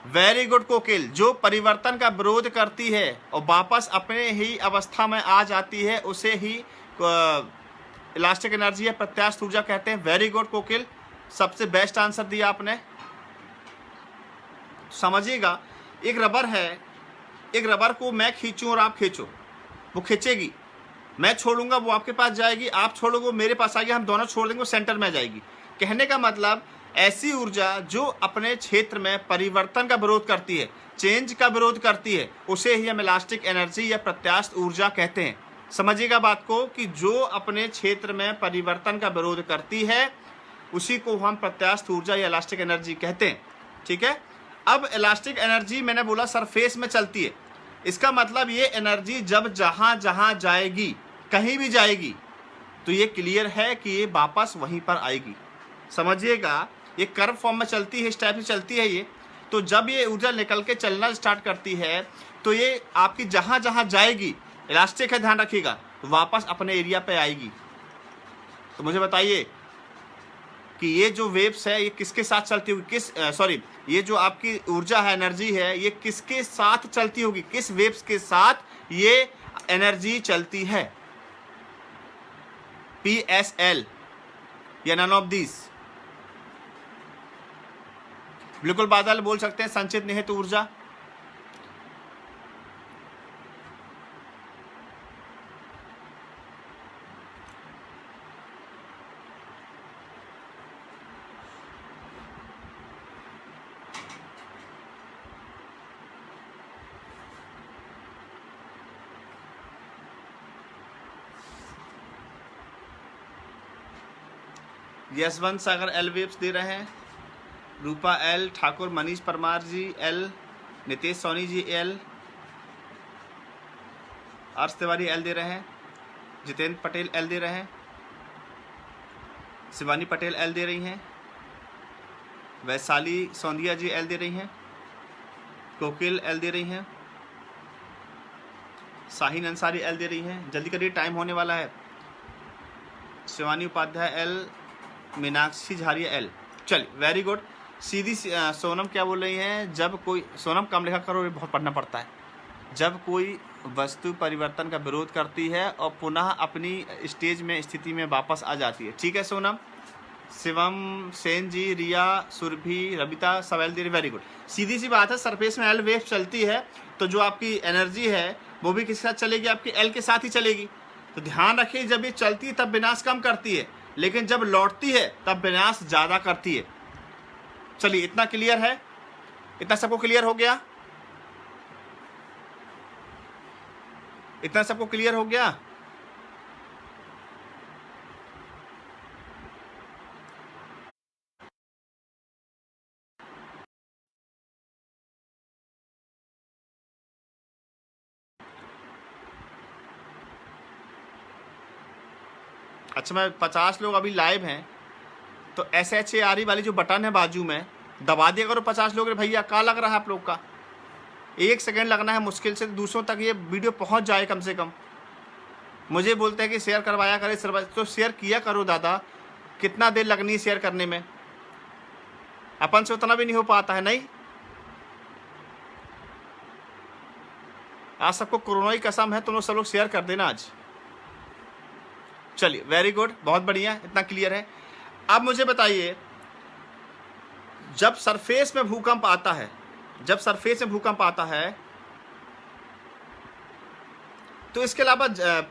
वेरी गुड कोकिल, जो परिवर्तन का विरोध करती है और वापस अपने ही अवस्था में आ जाती है उसे ही इलास्टिक एनर्जी है, प्रत्यास्थ ऊर्जा कहते हैं। वेरी गुड कोकिल, सबसे बेस्ट आंसर दिया आपने। समझिएगा, एक रबर है, एक रबर को मैं खींचूं और आप खींचो, वो खींचेगी, मैं छोड़ूंगा वो आपके पास जाएगी, आप छोड़ोगे वो मेरे पास आएगी, हम दोनों छोड़ देंगे वो सेंटर में जाएगी। कहने का मतलब ऐसी ऊर्जा जो अपने क्षेत्र में परिवर्तन का विरोध करती है, चेंज का विरोध करती है, उसे ही हम इलास्टिक एनर्जी या प्रत्यास्थ ऊर्जा कहते हैं। समझिएगा बात को कि जो अपने क्षेत्र में परिवर्तन का विरोध करती है उसी को हम प्रत्यास्थ ऊर्जा या इलास्टिक एनर्जी कहते हैं। ठीक है, अब इलास्टिक एनर्जी मैंने बोला सरफेस में चलती है, इसका मतलब ये एनर्जी जब जहां जहां जाएगी, कहीं भी जाएगी, तो ये क्लियर है कि ये वापस वहीं पर आएगी। समझिएगा, ये कर्व फॉर्म में चलती है, इस टाइप से चलती है ये, तो जब ये ऊर्जा निकल के चलना स्टार्ट करती है तो ये आपकी जहां जहां जाएगी, इलास्टिक है ध्यान रखिएगा, वापस अपने एरिया पे आएगी। तो मुझे बताइए कि ये जो वेव्स है ये किसके साथ चलती होगी, ये जो आपकी ऊर्जा है, एनर्जी है, ये किसके साथ चलती होगी, किस वेव्स के साथ ये एनर्जी चलती है, PSL या नन ऑफ दिस। बिल्कुल बादल बोल सकते हैं संचित निहित ऊर्जा। यशवंत सागर एल वेब्स दे रहे हैं, Rupa L, Thakur Manish Parmar ji L, Nitesh Soni ji L, Arsh Tiwari L दे रहे हैं, जितेंद्र पटेल एल दे रहे हैं, शिवानी पटेल एल दे रही हैं, वैशाली सौंदिया जी एल दे रही हैं, कोकिल एल दे रही हैं, शाहीन अंसारी एल दे रही हैं। जल्दी करिए, टाइम होने वाला है। शिवानी उपाध्याय एल, मीनाक्षी झारिया एल। चलिए, वेरी गुड। सीधी सोनम क्या बोल रही हैं, जब कोई, सोनम कम लिखा करो, ये बहुत पढ़ना पड़ता है। जब कोई वस्तु परिवर्तन का विरोध करती है और पुनः अपनी स्टेज में स्थिति में वापस आ जाती है। ठीक है सोनम। शिवम सेन जी, रिया, सुरभि, रबिता सब एल दे रही, वेरी गुड। सीधी सी बात है, सरफेस में एल वेव चलती है तो जो आपकी एनर्जी है वो भी किसके साथ चलेगी, आपकी एल के साथ ही चलेगी। तो ध्यान रखिए, जब ये चलती है तब विनाश कम करती है, लेकिन जब लौटती है तब विनाश ज़्यादा करती है। चलिए, इतना क्लियर है? इतना सबको क्लियर हो गया? इतना सबको क्लियर हो गया? अच्छा, मैं 50 लोग अभी लाइव हैं, तो SHARE वाली जो बटन है बाजू में दबा दिया करो 50 लोग। भैया क्या लग रहा है आप लोग का? 1 सेकेंड लगना है मुश्किल से, दूसरों तक ये वीडियो पहुंच जाए कम से कम। मुझे बोलते हैं कि शेयर करवाया करे, तो शेयर किया करो दादा। कितना देर लगनी है शेयर करने में? अपन से उतना भी नहीं हो पाता है। नहीं, आज सबको कोरोना की कसम है, तुम लोग सब लोग शेयर कर देना आज। चलिए, वेरी गुड, बहुत बढ़िया, इतना क्लियर है। अब मुझे बताइए, जब सरफेस में भूकंप आता है, जब सरफेस में भूकंप आता है तो इसके अलावा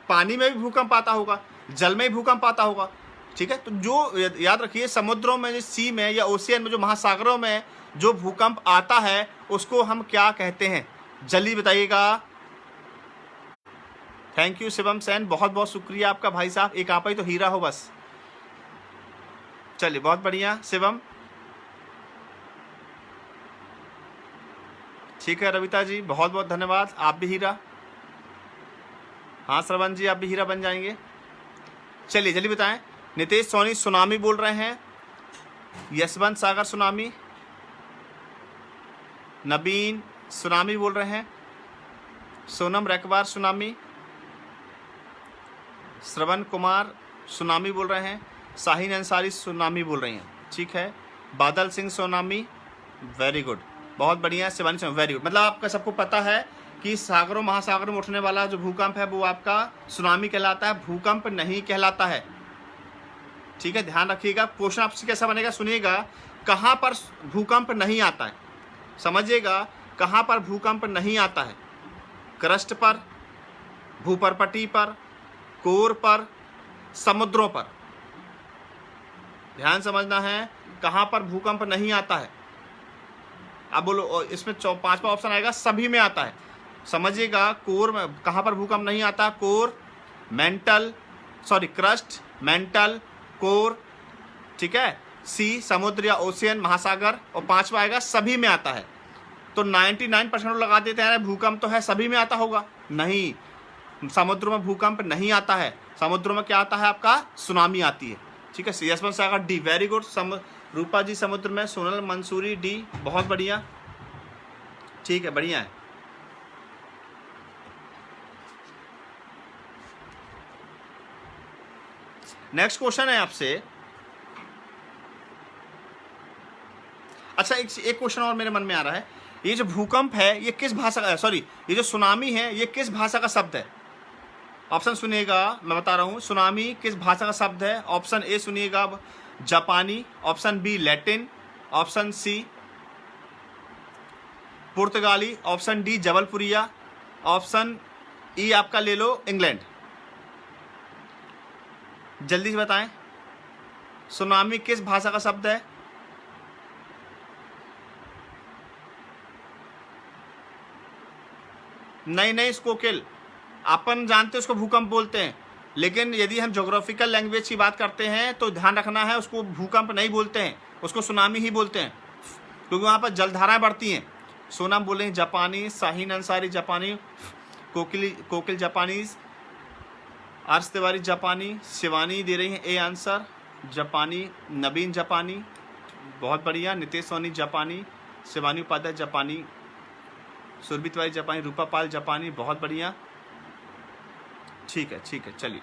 पानी में भी भूकंप आता होगा, जल में भी भूकंप आता होगा। ठीक है, तो जो याद रखिए, समुद्रों में, सी में या ओशियन में, जो महासागरों में जो भूकंप आता है उसको हम क्या कहते हैं? जल्दी बताइएगा। थैंक यू शिवम सेन, बहुत बहुत शुक्रिया आपका भाई साहब। एक आप ही तो हीरा हो बस। चलिए, बहुत बढ़िया शिवम। ठीक है रविता जी, बहुत बहुत धन्यवाद, आप भी हीरा। हाँ श्रवण जी, आप भी हीरा बन जाएंगे। चलिए जल्दी बताएं। नितेश सोनी सुनामी बोल रहे हैं, यशवंत सागर सुनामी, नबीन सुनामी बोल रहे हैं, सोनम रेकवार सुनामी, श्रवण कुमार सुनामी बोल रहे हैं, शाहीन अंसारी सुनामी बोल रही हैं। ठीक है, बादल सिंह सुनामी, वेरी गुड, बहुत बढ़िया। Shivani tsunami, very good. मतलब आपका सबको पता है कि सागरों महासागरों में उठने वाला जो भूकंप है वो आपका सुनामी कहलाता है, भूकंप नहीं कहलाता है। ठीक है, ध्यान रखिएगा। क्वेश्चन आपसे कैसा बनेगा, सुनिएगा। कहाँ पर भूकंप नहीं आता है, समझिएगा। कहाँ पर भूकंप नहीं आता है? क्रस्ट पर, भूपर्पटी पर, कोर पर, समुद्रों पर। ध्यान समझना है, कहाँ पर भूकंप नहीं आता है। अब बोलो, इसमें 5वां ऑप्शन आएगा, सभी में आता है। समझिएगा, कोर में कहाँ पर भूकंप नहीं आता? Core, mental, sorry crust, mental, core, ठीक है, सी समुद्र या ओशियन महासागर, और 5वां आएगा सभी में आता है। तो 99% लगा देते हैं भूकंप तो है, सभी में आता होगा। नहीं, समुद्रों में भूकंप नहीं आता है। समुद्रों में क्या आता है आपका? सुनामी आती है। ठीक है, यशवंत सागर डी, वेरी गुड। रूपा जी समुद्र में, सोनल मंसूरी डी, बहुत बढ़िया। ठीक है, बढ़िया है। नेक्स्ट क्वेश्चन है आपसे। अच्छा, एक क्वेश्चन और मेरे मन में आ रहा है। ये जो भूकंप है ये किस भाषा का, सॉरी ये जो सुनामी है ये किस भाषा का शब्द है? ऑप्शन सुनिएगा, मैं बता रहा हूँ। सुनामी किस भाषा का शब्द है? ऑप्शन ए सुनिएगा, जापानी, option B Latin, option C पुर्तगाली, ऑप्शन डी जबलपुरिया, ऑप्शन ई आपका ले लो इंग्लैंड। जल्दी से बताएं, सुनामी किस भाषा का शब्द है? नहीं, इसको अपन जानते हैं, उसको भूकंप बोलते हैं। लेकिन यदि हम ज्योग्राफिकल लैंग्वेज की बात करते हैं तो ध्यान रखना है, उसको भूकंप नहीं बोलते हैं, उसको सुनामी ही बोलते हैं, क्योंकि वहाँ पर जलधाराएं बढ़ती हैं। सोनम बोल रहे हैं जापानी, शाहीन अंसारी जापानी, कोकिल जापानी, आर्स तिवारी जापानी, शिवानी दे रही हैं ए आंसर जापानी, नवीन जापानी, बहुत बढ़िया, नितेश सोनी जापानी, शिवानी उपाध्याय जापानी, सुरभि तिवारी जापानी, रूपा पाल जापानी, बहुत बढ़िया। ठीक है, चलिए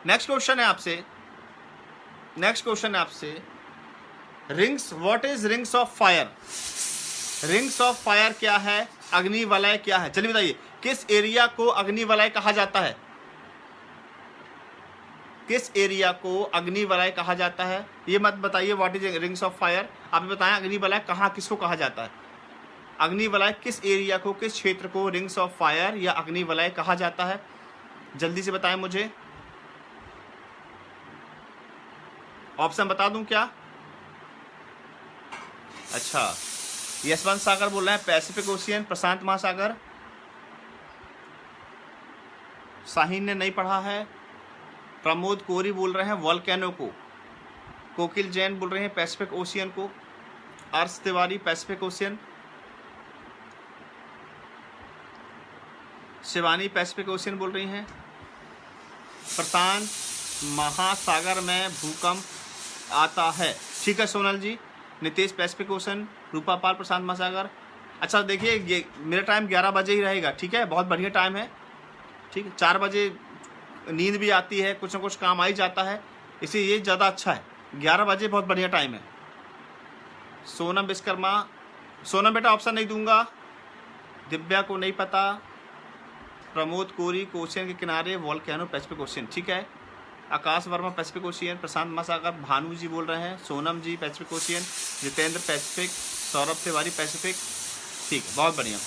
नेक्स्ट क्वेश्चन है आपसे, rings, what is rings of fire? Rings of fire क्या है? अग्नि वलय क्या है? चलिए बताइए, किस एरिया को अग्नि वलय कहा जाता है? किस एरिया को अग्नि वलय कहा जाता है? ये मत बताइए what is rings of fire, आप बताएं अग्नि वलय कहाँ किसको कहा जाता है? अग्नि वलय किस एरिया को, किस क्षेत्र को रिंग्स ऑफ फायर या अग्नि वलय कहा जाता है? जल्दी से बताएं मुझे। ऑप्शन बता दूं क्या? अच्छा, यशवंत सागर बोल रहे हैं पैसिफिक ओशियन, प्रशांत महासागर। शाहीन ने नहीं पढ़ा है। प्रमोद कोरी बोल रहे हैं वॉल्केनो को। कोकिल जैन बोल रहे हैं पैसिफिक ओशियन को। अर्श Tiwari Pacific ocean. Shivani Pacific ocean बोल रही हैं। प्रशांत महासागर में भूकंप आता है। ठीक है सोनल जी। नितेश पैसिफिक ओशन, रूपा पाल प्रशांत महासागर। अच्छा देखिए, ये मेरा टाइम 11 बजे ही रहेगा, ठीक है, बहुत बढ़िया टाइम है, ठीक है। 4 बजे नींद भी आती है, कुछ ना कुछ काम आ ही जाता है, इसीलिए ये ज़्यादा अच्छा है। 11 बजे बहुत बढ़िया टाइम है। सोनम विश्वकर्मा, सोनम बेटा ऑप्शन नहीं दूंगा। दिव्या को नहीं पता। प्रमोद कोरी को ओशियन के किनारे वॉल्केनो पैसिफिक ओशियन, ठीक है। आकाश वर्मा पैसिफिक ओशियन, प्रशांत महासागर, भानु जी बोल रहे हैं, Sonam ji Pacific Ocean, Jitendra Pacific, Saurabh Tiwari Pacific, ठीक है, बहुत बढ़िया।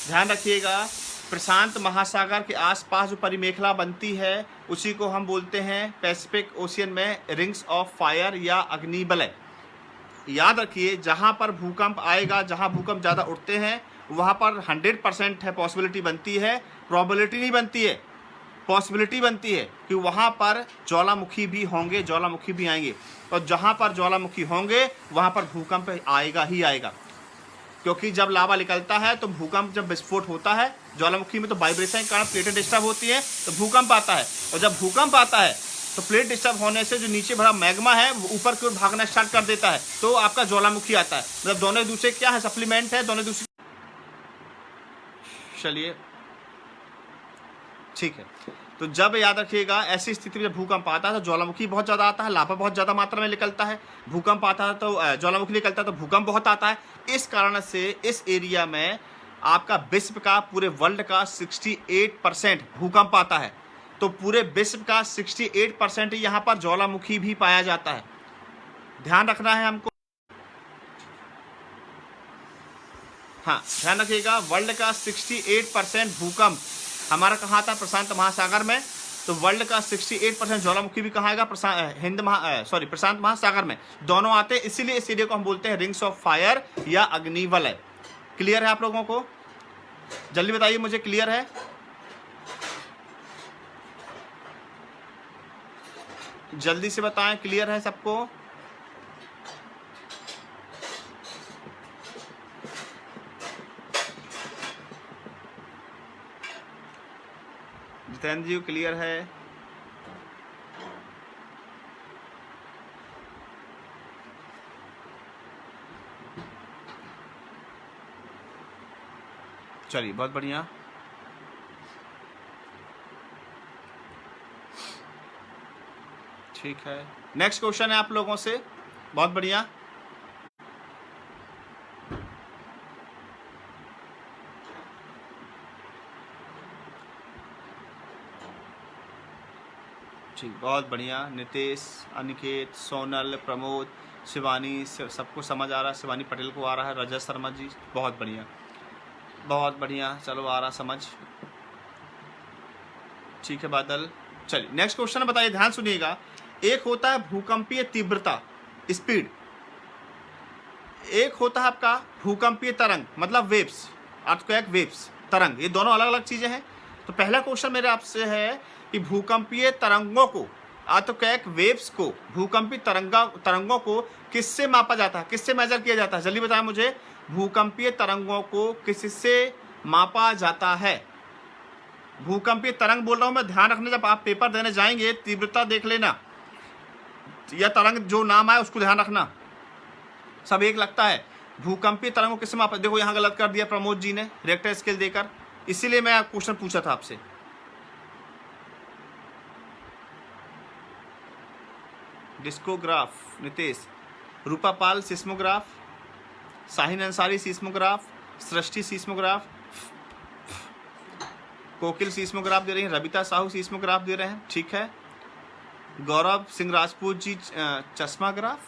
ध्यान रखिएगा, प्रशांत महासागर के आसपास जो परिमेखला बनती है उसी को हम बोलते हैं पैसिफिक ओशियन में रिंग्स ऑफ फायर या अग्निवलय। याद रखिए, जहाँ पर भूकंप आएगा, जहाँ भूकंप ज़्यादा उठते हैं वहाँ पर 100% है पॉसिबिलिटी बनती है, प्रोबेबिलिटी नहीं बनती है, पॉसिबिलिटी बनती है कि वहाँ पर ज्वालामुखी भी होंगे, ज्वालामुखी भी आएंगे, और जहाँ पर ज्वालामुखी होंगे वहाँ पर भूकंप आएगा ही आएगा। क्योंकि जब लावा निकलता है तो भूकंप, जब विस्फोट होता है ज्वालामुखी में तो वाइब्रेशन के कारण प्लेटें डिस्टर्ब होती है तो भूकंप आता है, और जब भूकंप आता है तो प्लेट डिस्टर्ब होने से जो नीचे भरा मैग्मा है वो ऊपर की ओर भागना स्टार्ट कर देता है, तो आपका ज्वालामुखी आता है। मतलब दोनों एक दूसरे क्या है, सप्लीमेंट है, दोनों दूसरे। चलिए ठीक है, तो जब याद रखिएगा ऐसी स्थिति में जब भूकंप आता है तो ज्वालामुखी बहुत ज़्यादा आता है, लावा बहुत ज़्यादा मात्रा में निकलता है, भूकंप आता है तो ज्वालामुखी निकलता है तो भूकंप बहुत आता है। इस कारण से इस एरिया में आपका विश्व का, पूरे वर्ल्ड का 68% भूकंप आता है, तो पूरे विश्व का 68% यहाँ पर ज्वालामुखी भी पाया जाता है। ध्यान रखना है हमको, हाँ ध्यान रखिएगा, वर्ल्ड का 68% भूकंप हमारा कहाँ आता है, प्रशांत महासागर में, तो वर्ल्ड का 68% ज्वालामुखी भी कहाँ आएगा, प्रशांत महासागर में, दोनों आते हैं। इसीलिए इस एरिया को हम बोलते हैं रिंग्स ऑफ फायर या अग्निवलय। क्लियर है आप लोगों को? जल्दी बताइए मुझे, क्लियर है? जल्दी से बताएं, क्लियर है सबको? जितेंद्र जी क्लियर है? चलिए बहुत बढ़िया। ठीक है, नेक्स्ट क्वेश्चन है आप लोगों से, बहुत बढ़िया। ठीक, बहुत बढ़िया। नितेश, अनिकेत, सोनल, प्रमोद, शिवानी, सबको समझ आ रहा है, शिवानी पटेल को आ रहा है, रजत शर्मा जी, बहुत बढ़िया बहुत बढ़िया, चलो आ रहा समझ। ठीक है बादल। चलिए नेक्स्ट क्वेश्चन बताइए, ध्यान सुनिएगा। एक होता है भूकंपीय तीव्रता, स्पीड, एक होता है आपका भूकंपीय तरंग, मतलब वेव्स, अर्थक्वेक वेव्स, तरंग, ये दोनों अलग अलग चीजें हैं। तो पहला क्वेश्चन मेरे आपसे है कि भूकंपीय तरंगों को, अर्थक्वेक वेव्स को, भूकंपी तरंगों को किससे मापा जाता है, किससे मेजर किया जाता है? जल्दी बताएं मुझे, भूकंपीय तरंगों को किससे मापा जाता है? भूकंपीय तरंग बोल रहा हूं मैं, ध्यान रखना जब आप पेपर देने जाएंगे तीव्रता देख लेना, या तरंग जो नाम आए उसको ध्यान रखना, सब एक लगता है। भूकंपीय तरंग को किससे मापा? देखो यहाँ गलत कर दिया प्रमोद जी ने रिएक्टर स्केल देकर, इसीलिए मैं क्वेश्चन पूछा था आपसे। डिस्कोग्राफ नितेश, रूपापाल सिस्मोग्राफ, साहिन अंसारी सिस्मोग्राफ, सृष्टि सिस्मोग्राफ, कोकिल सिस्मोग्राफ दे रही हैं, रबिता साहू सिस्मोग्राफ दे रहे हैं, ठीक है। गौरव सिंह राजपूत जी चश्माग्राफ,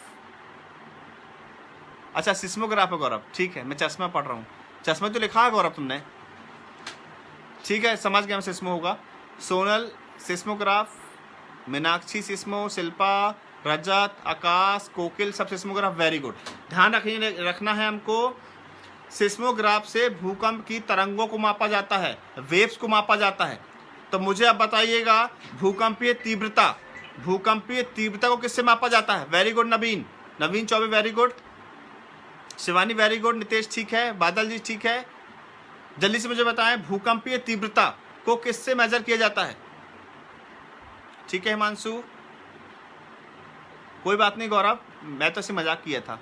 अच्छा सिस्मोग्राफ है गौरव, ठीक है, मैं चश्मा पढ़ रहा हूँ, चश्मा तो लिखा है गौरव तुमने, ठीक है, समझ गया मैं, सिस्मो होगा। सोनल सिस्मोग्राफ, मीनाक्षी सिस्मो, शिल्पा, रजत, आकाश, कोकिल, सब सिस्मोग्राफ, वेरी गुड। ध्यान रखना है हमको, सिस्मोग्राफ से भूकंप की तरंगों को मापा जाता है, वेव्स को मापा जाता है। तो मुझे अब बताइएगा भूकंपीय तीव्रता, भूकंपीय तीव्रता को किससे मापा जाता है? Very good Naveen Chaubey, very good. Shivani very good, Nitesh ठीक है, बादल जी ठीक है। जल्दी से मुझे बताएं भूकंपीय तीव्रता को किससे मेजर किया जाता है? ठीक है हिमांशु, कोई बात नहीं गौरव, मैं तो इसे मजाक किया था।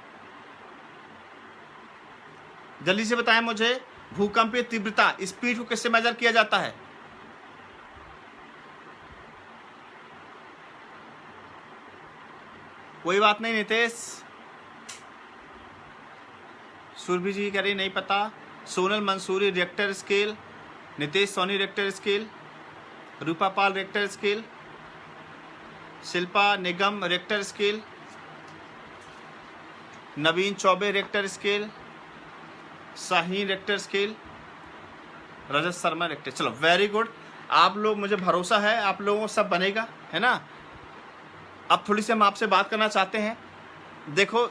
जल्दी से बताएं मुझे भूकंपीय तीव्रता, स्पीड को किससे मेजर किया जाता है? कोई बात नहीं नितेश। सुरभि जी कह रही नहीं पता। Sonal Mansuri Richter scale, Nitesh Soni Richter scale, Rupapal Richter scale, Shilpa Nigam Richter scale, Naveen Chaubey Richter scale, Shaheen Richter scale, Rajat Sharma Richter. चलो वेरी गुड, आप लोग, मुझे भरोसा है आप लोगों को सब बनेगा, है ना। अब थोड़ी सी हम आपसे बात करना चाहते हैं। देखो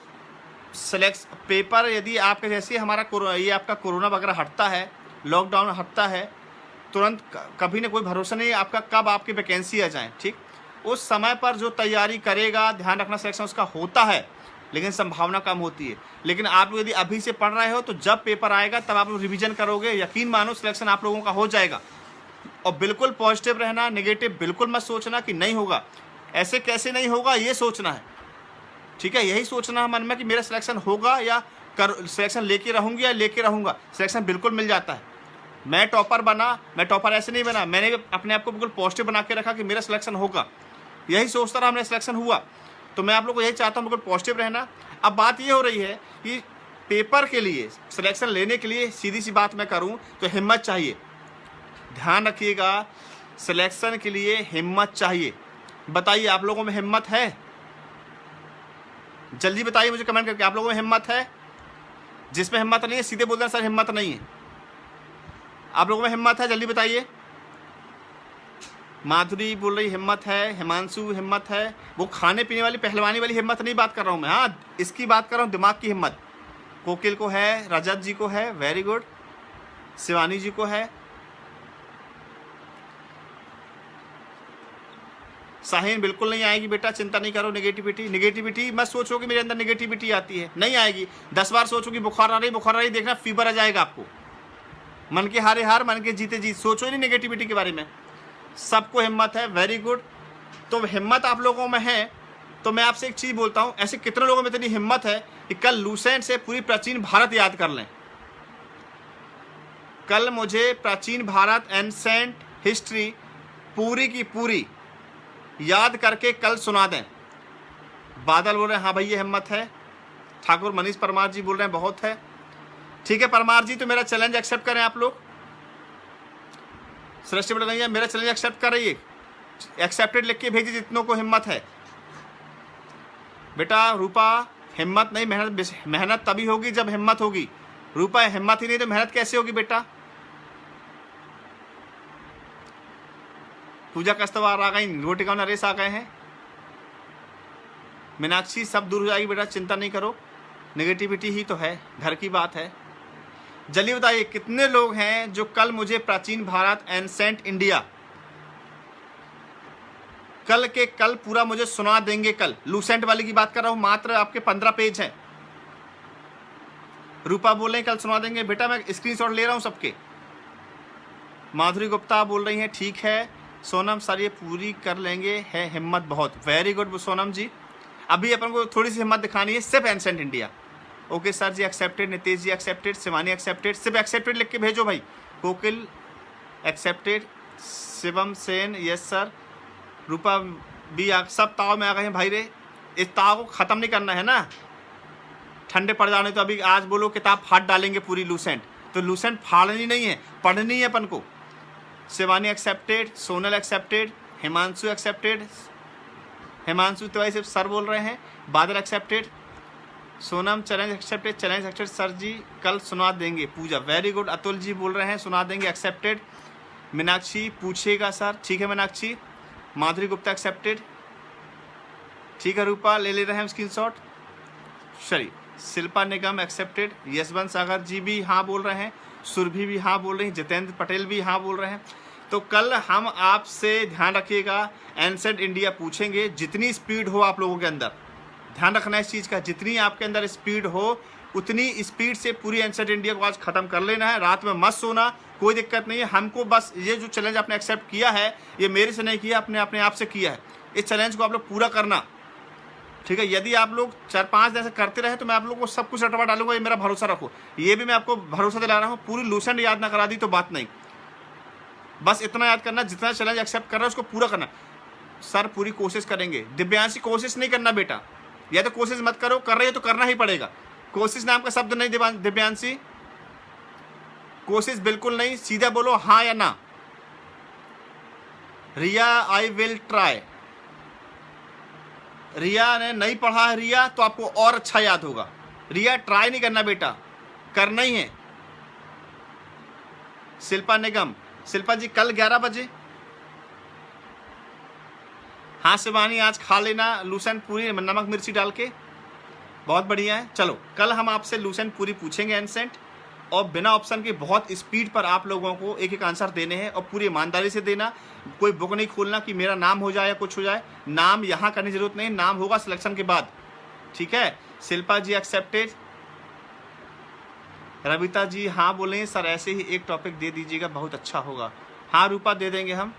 सेलेक्ट पेपर, यदि आपके जैसे हमारा ये आपका कोरोना वगैरह हटता है, लॉकडाउन हटता है, तुरंत कभी ना कोई भरोसा नहीं आपका कब आपकी वैकेंसी आ जाए, ठीक। उस समय पर जो तैयारी करेगा, ध्यान रखना सिलेक्शन उसका होता है, लेकिन संभावना कम होती है। लेकिन आप लोग यदि अभी से पढ़ रहे हो तो जब पेपर आएगा तब आप लोग रिवीजन करोगे, यकीन मानो सिलेक्शन आप लोगों का हो जाएगा। और बिल्कुल पॉजिटिव रहना, नेगेटिव बिल्कुल मत सोचना कि नहीं होगा, ऐसे कैसे नहीं होगा ये सोचना है, ठीक है। यही सोचना है मन में कि मेरा सिलेक्शन होगा या सिलेक्शन लेके रहूँगी या लेके रहूँगा। सिलेक्शन बिल्कुल मिल जाता है। मैं टॉपर बना, मैं टॉपर ऐसे नहीं बना, मैंने अपने आप को बिल्कुल पॉजिटिव बना के रखा कि मेरा सिलेक्शन होगा, यही सोचता रहा, मेरा सिलेक्शन हुआ। तो मैं आप लोग को यही चाहता हूँ बिल्कुल पॉजिटिव रहना। अब बात ये हो रही है कि पेपर के लिए, सिलेक्शन लेने के लिए, सीधी सी बात मैं करूँ तो हिम्मत चाहिए। ध्यान रखिएगा, सिलेक्शन के लिए हिम्मत चाहिए। बताइए आप लोगों में हिम्मत है? जल्दी बताइए मुझे कमेंट करके, आप लोगों में हिम्मत है? जिसमें हिम्मत नहीं है सीधे बोल देना सर हिम्मत नहीं है। आप लोगों में हिम्मत है? जल्दी बताइए। माधुरी बोल रही हिम्मत है, हिमांशु हिम्मत है। वो खाने पीने वाली पहलवानी वाली हिम्मत नहीं बात कर रहा हूँ मैं, हाँ इसकी बात कर रहा हूँ, दिमाग की हिम्मत। कोकिल को है, रजत जी को है, वेरी गुड, शिवानी जी को है, साहिन बिल्कुल नहीं आएगी बेटा, चिंता नहीं करो। नेगेटिविटी मत सोचो कि मेरे अंदर नेगेटिविटी आती है, नहीं आएगी। 10 बार सोचो कि बुखार आ रही, देखना फीवर आ जाएगा आपको। मन के हारे हार, मन के जीते जीत, सोचो ही नहीं नेगेटिविटी के बारे में। सबको हिम्मत है, वेरी गुड। तो हिम्मत आप लोगों में है तो मैं आपसे एक चीज़ बोलता हूँ, ऐसे कितने लोगों में इतनी हिम्मत है कि कल लूसेंट से पूरी प्राचीन भारत याद कर लें। कल मुझे प्राचीन भारत एंसेंट हिस्ट्री पूरी की पूरी याद करके कल सुना दें। बादल बोल रहे हैं हाँ भाई ये हिम्मत है। ठाकुर मनीष परमार जी बोल रहे हैं बहुत है। ठीक है परमार जी, तो मेरा चैलेंज एक्सेप्ट करें आप लोग। सृष्टि बोल रही है मेरा चैलेंज एक्सेप्ट कर रही है, एक्सेप्टेड लिख के भेजिए जितनों को हिम्मत है। बेटा रूपा हिम्मत नहीं, मेहनत तभी होगी जब हिम्मत होगी। रूपा हिम्मत ही नहीं तो मेहनत कैसे होगी बेटा। पूजा कस्तवार आ गई, रोटिका नरेश आ गए हैं। मीनाक्षी सब दूर हो जाएगी बेटा, चिंता नहीं करो, नेगेटिविटी ही तो है, घर की बात है। जल्दी बताइए कितने लोग हैं जो कल मुझे प्राचीन भारत एंसेंट इंडिया कल के कल पूरा मुझे सुना देंगे। कल लूसेंट वाली की बात कर रहा हूं, मात्र आपके 15 पेज हैं। रूपा बोल रहे हैं कल सुना देंगे। बेटा मैं स्क्रीनशॉट ले रहा हूं सबके। माधुरी गुप्ता बोल रही हैं ठीक है सोनम सर ये पूरी कर लेंगे, है हिम्मत बहुत। वेरी गुड सोनम जी, अभी अपन को थोड़ी सी हिम्मत दिखानी है, सिर्फ ancient India. Okay sir ji accepted, Nitesh ji accepted, Shivani accepted, सिर्फ एक्सेप्टेड लिख के भेजो भाई। Kokil accepted, Shivam Sen yes sir, Rupa भी सब ताव में आ गए हैं भाई रे। इस ताव को ख़त्म नहीं करना है ना, ठंडे पड़ जाने तो अभी आज बोलो किताब फाड़ डालेंगे पूरी लूसेंट, तो लूसेंट फाड़नी नहीं है, पढ़नी है अपन को। Shivani accepted, Sonal accepted, Himanshu accepted, Himanshu Tiwari सिर्फ सर बोल रहे हैं। Badal accepted, Sonam challenge accepted, challenge accepted sir ji कल सुना देंगे। पूजा वेरी गुड, अतुल जी बोल रहे हैं सुना देंगे एक्सेप्टेड। मीनाक्षी पूछेगा सर, ठीक है मीनाक्षी। माधुरी गुप्ता एक्सेप्टेड, ठीक है। रूपा ले रहे हैं स्क्रीनशॉट। चलिए शिल्पा निगम एक्सेप्टेड, यशवंत सागर जी भी हाँ बोल रहे हैं, सुरभि भी हाँ बोल रही हैं, जितेंद्र पटेल भी हाँ बोल रहे हैं। तो कल हम आपसे ध्यान रखिएगा एंसेंट इंडिया पूछेंगे, जितनी स्पीड हो आप लोगों के अंदर, ध्यान रखना इस चीज़ का, जितनी आपके अंदर स्पीड हो उतनी स्पीड से पूरी एंसेंट इंडिया को आज ख़त्म कर लेना है। रात में मत सोना, कोई दिक्कत नहीं है। हमको बस ये जो चैलेंज आपने एक्सेप्ट किया है ये मेरे से नहीं किया, अपने आप से किया है। इस चैलेंज को आप लोग पूरा करना, ठीक है। यदि आप लोग 4-5 दिन से करते रहे तो मैं आप लोगों को सब कुछ रटवा डालूंगा, ये मेरा भरोसा रखो। ये भी मैं आपको भरोसा दिला रहा हूँ, पूरी लूसेंट याद ना करा दी तो बात नहीं। बस इतना याद करना, जितना चैलेंज एक्सेप्ट कर रहा है उसको पूरा करना। सर पूरी कोशिश करेंगे। दिव्यांशी कोशिश नहीं करना बेटा, या तो कोशिश मत करो, कर रही है तो करना ही पड़ेगा। कोशिश नाम का शब्द नहीं दिव्यांशी, कोशिश बिल्कुल नहीं, सीधा बोलो हाँ या ना। रिया आई विल ट्राई, रिया ने नहीं पढ़ा है रिया, तो आपको और अच्छा याद होगा। रिया ट्राई नहीं करना बेटा, करना ही है। शिल्पा निगम, शिल्पा जी कल 11 बजे। हाँ शिवानी आज खा लेना लूसेंट पूरी नमक मिर्ची डाल के, बहुत बढ़िया है। चलो कल हम आपसे लूसेंट पूरी पूछेंगे एंसेंट, और बिना ऑप्शन के बहुत स्पीड पर आप लोगों को एक एक आंसर देने हैं, और पूरी ईमानदारी से देना। कोई बुक नहीं खोलना कि मेरा नाम हो जाए या कुछ हो जाए, नाम यहाँ करने की जरूरत नहीं, नाम होगा सिलेक्शन के बाद, ठीक है। शिल्पा जी एक्सेप्टेड, रविता जी हाँ बोलें सर ऐसे ही एक टॉपिक दे दीजिएगा बहुत अच्छा होगा। हाँ रूपा दे देंगे हम।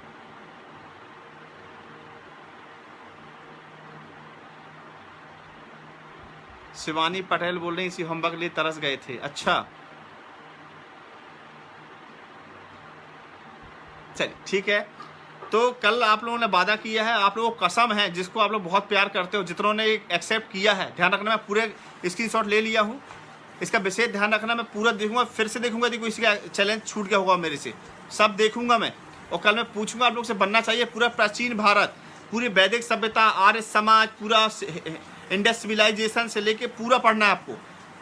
शिवानी पटेल बोल रहे हैं इसी होमवर्क के लिए तरस गए थे, अच्छा चलिए ठीक है। तो कल आप लोगों ने वादा किया है, आप लोगों को कसम है, जिसको आप लोग बहुत प्यार करते हो, जितनों ने एक्सेप्ट किया है, ध्यान रखना मैं पूरे स्क्रीनशॉट ले लिया हूँ, इसका विशेष ध्यान रखना। मैं पूरा देखूंगा, फिर से देखूंगा यदि कोई इसका चैलेंज छूट गया होगा मेरे से, सब देखूंगा मैं। और कल मैं पूछूंगा आप लोग से बनना चाहिए पूरा प्राचीन भारत, पूरी वैदिक सभ्यता, आर्य समाज, पूरा इंडस सिविलाइजेशन से लेके पूरा पढ़ना है आपको।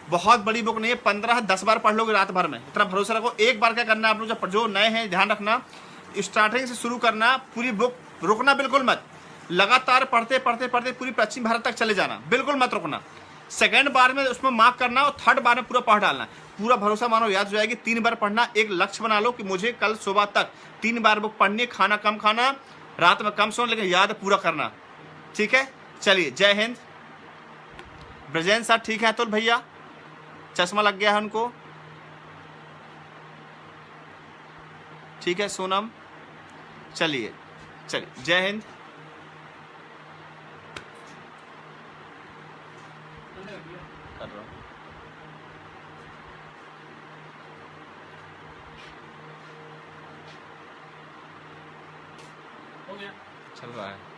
बहुत बड़ी बुक नहीं है, 15-10 बार पढ़ लोगे रात भर में, इतना भरोसा रखो। एक बार क्या करना है आप लोग जो नए हैं, ध्यान रखना स्टार्टिंग से शुरू करना, पूरी बुक रुकना बिल्कुल मत, लगातार पढ़ते पढ़ते पढ़ते पूरी प्राचीन भारत तक चले जाना, बिल्कुल मत रुकना। सेकंड बार में उसमें मार्क करना और थर्ड बार में पूरा पढ़ डालना। पूरा भरोसा मानो याद हो जाएगी। 3 बार पढ़ना, एक लक्ष्य बना लो कि मुझे कल सुबह तक 3 बार बुक पढ़नी, खाना कम खाना, रात में कम सोना, लेकिन याद पूरा करना, ठीक है। चलिए जय हिंद। ब्रजेंद्र सर ठीक है, अतुल भैया चश्मा लग गया है उनको, ठीक है। सोनम चलिए जय हिंद। कर रहा हूं। हो गया, चल रहा है।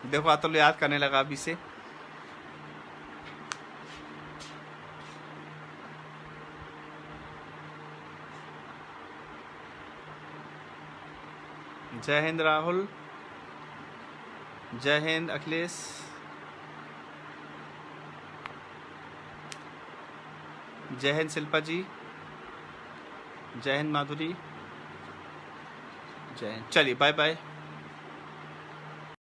देखो अतुल याद करने लगा अभी से। जय हिंद राहुल, जय हिंद अखिलेश, जय हिंद शिल्पा जी, जय हिंद माधुरी, जय हिंद। चलिए बाय बाय।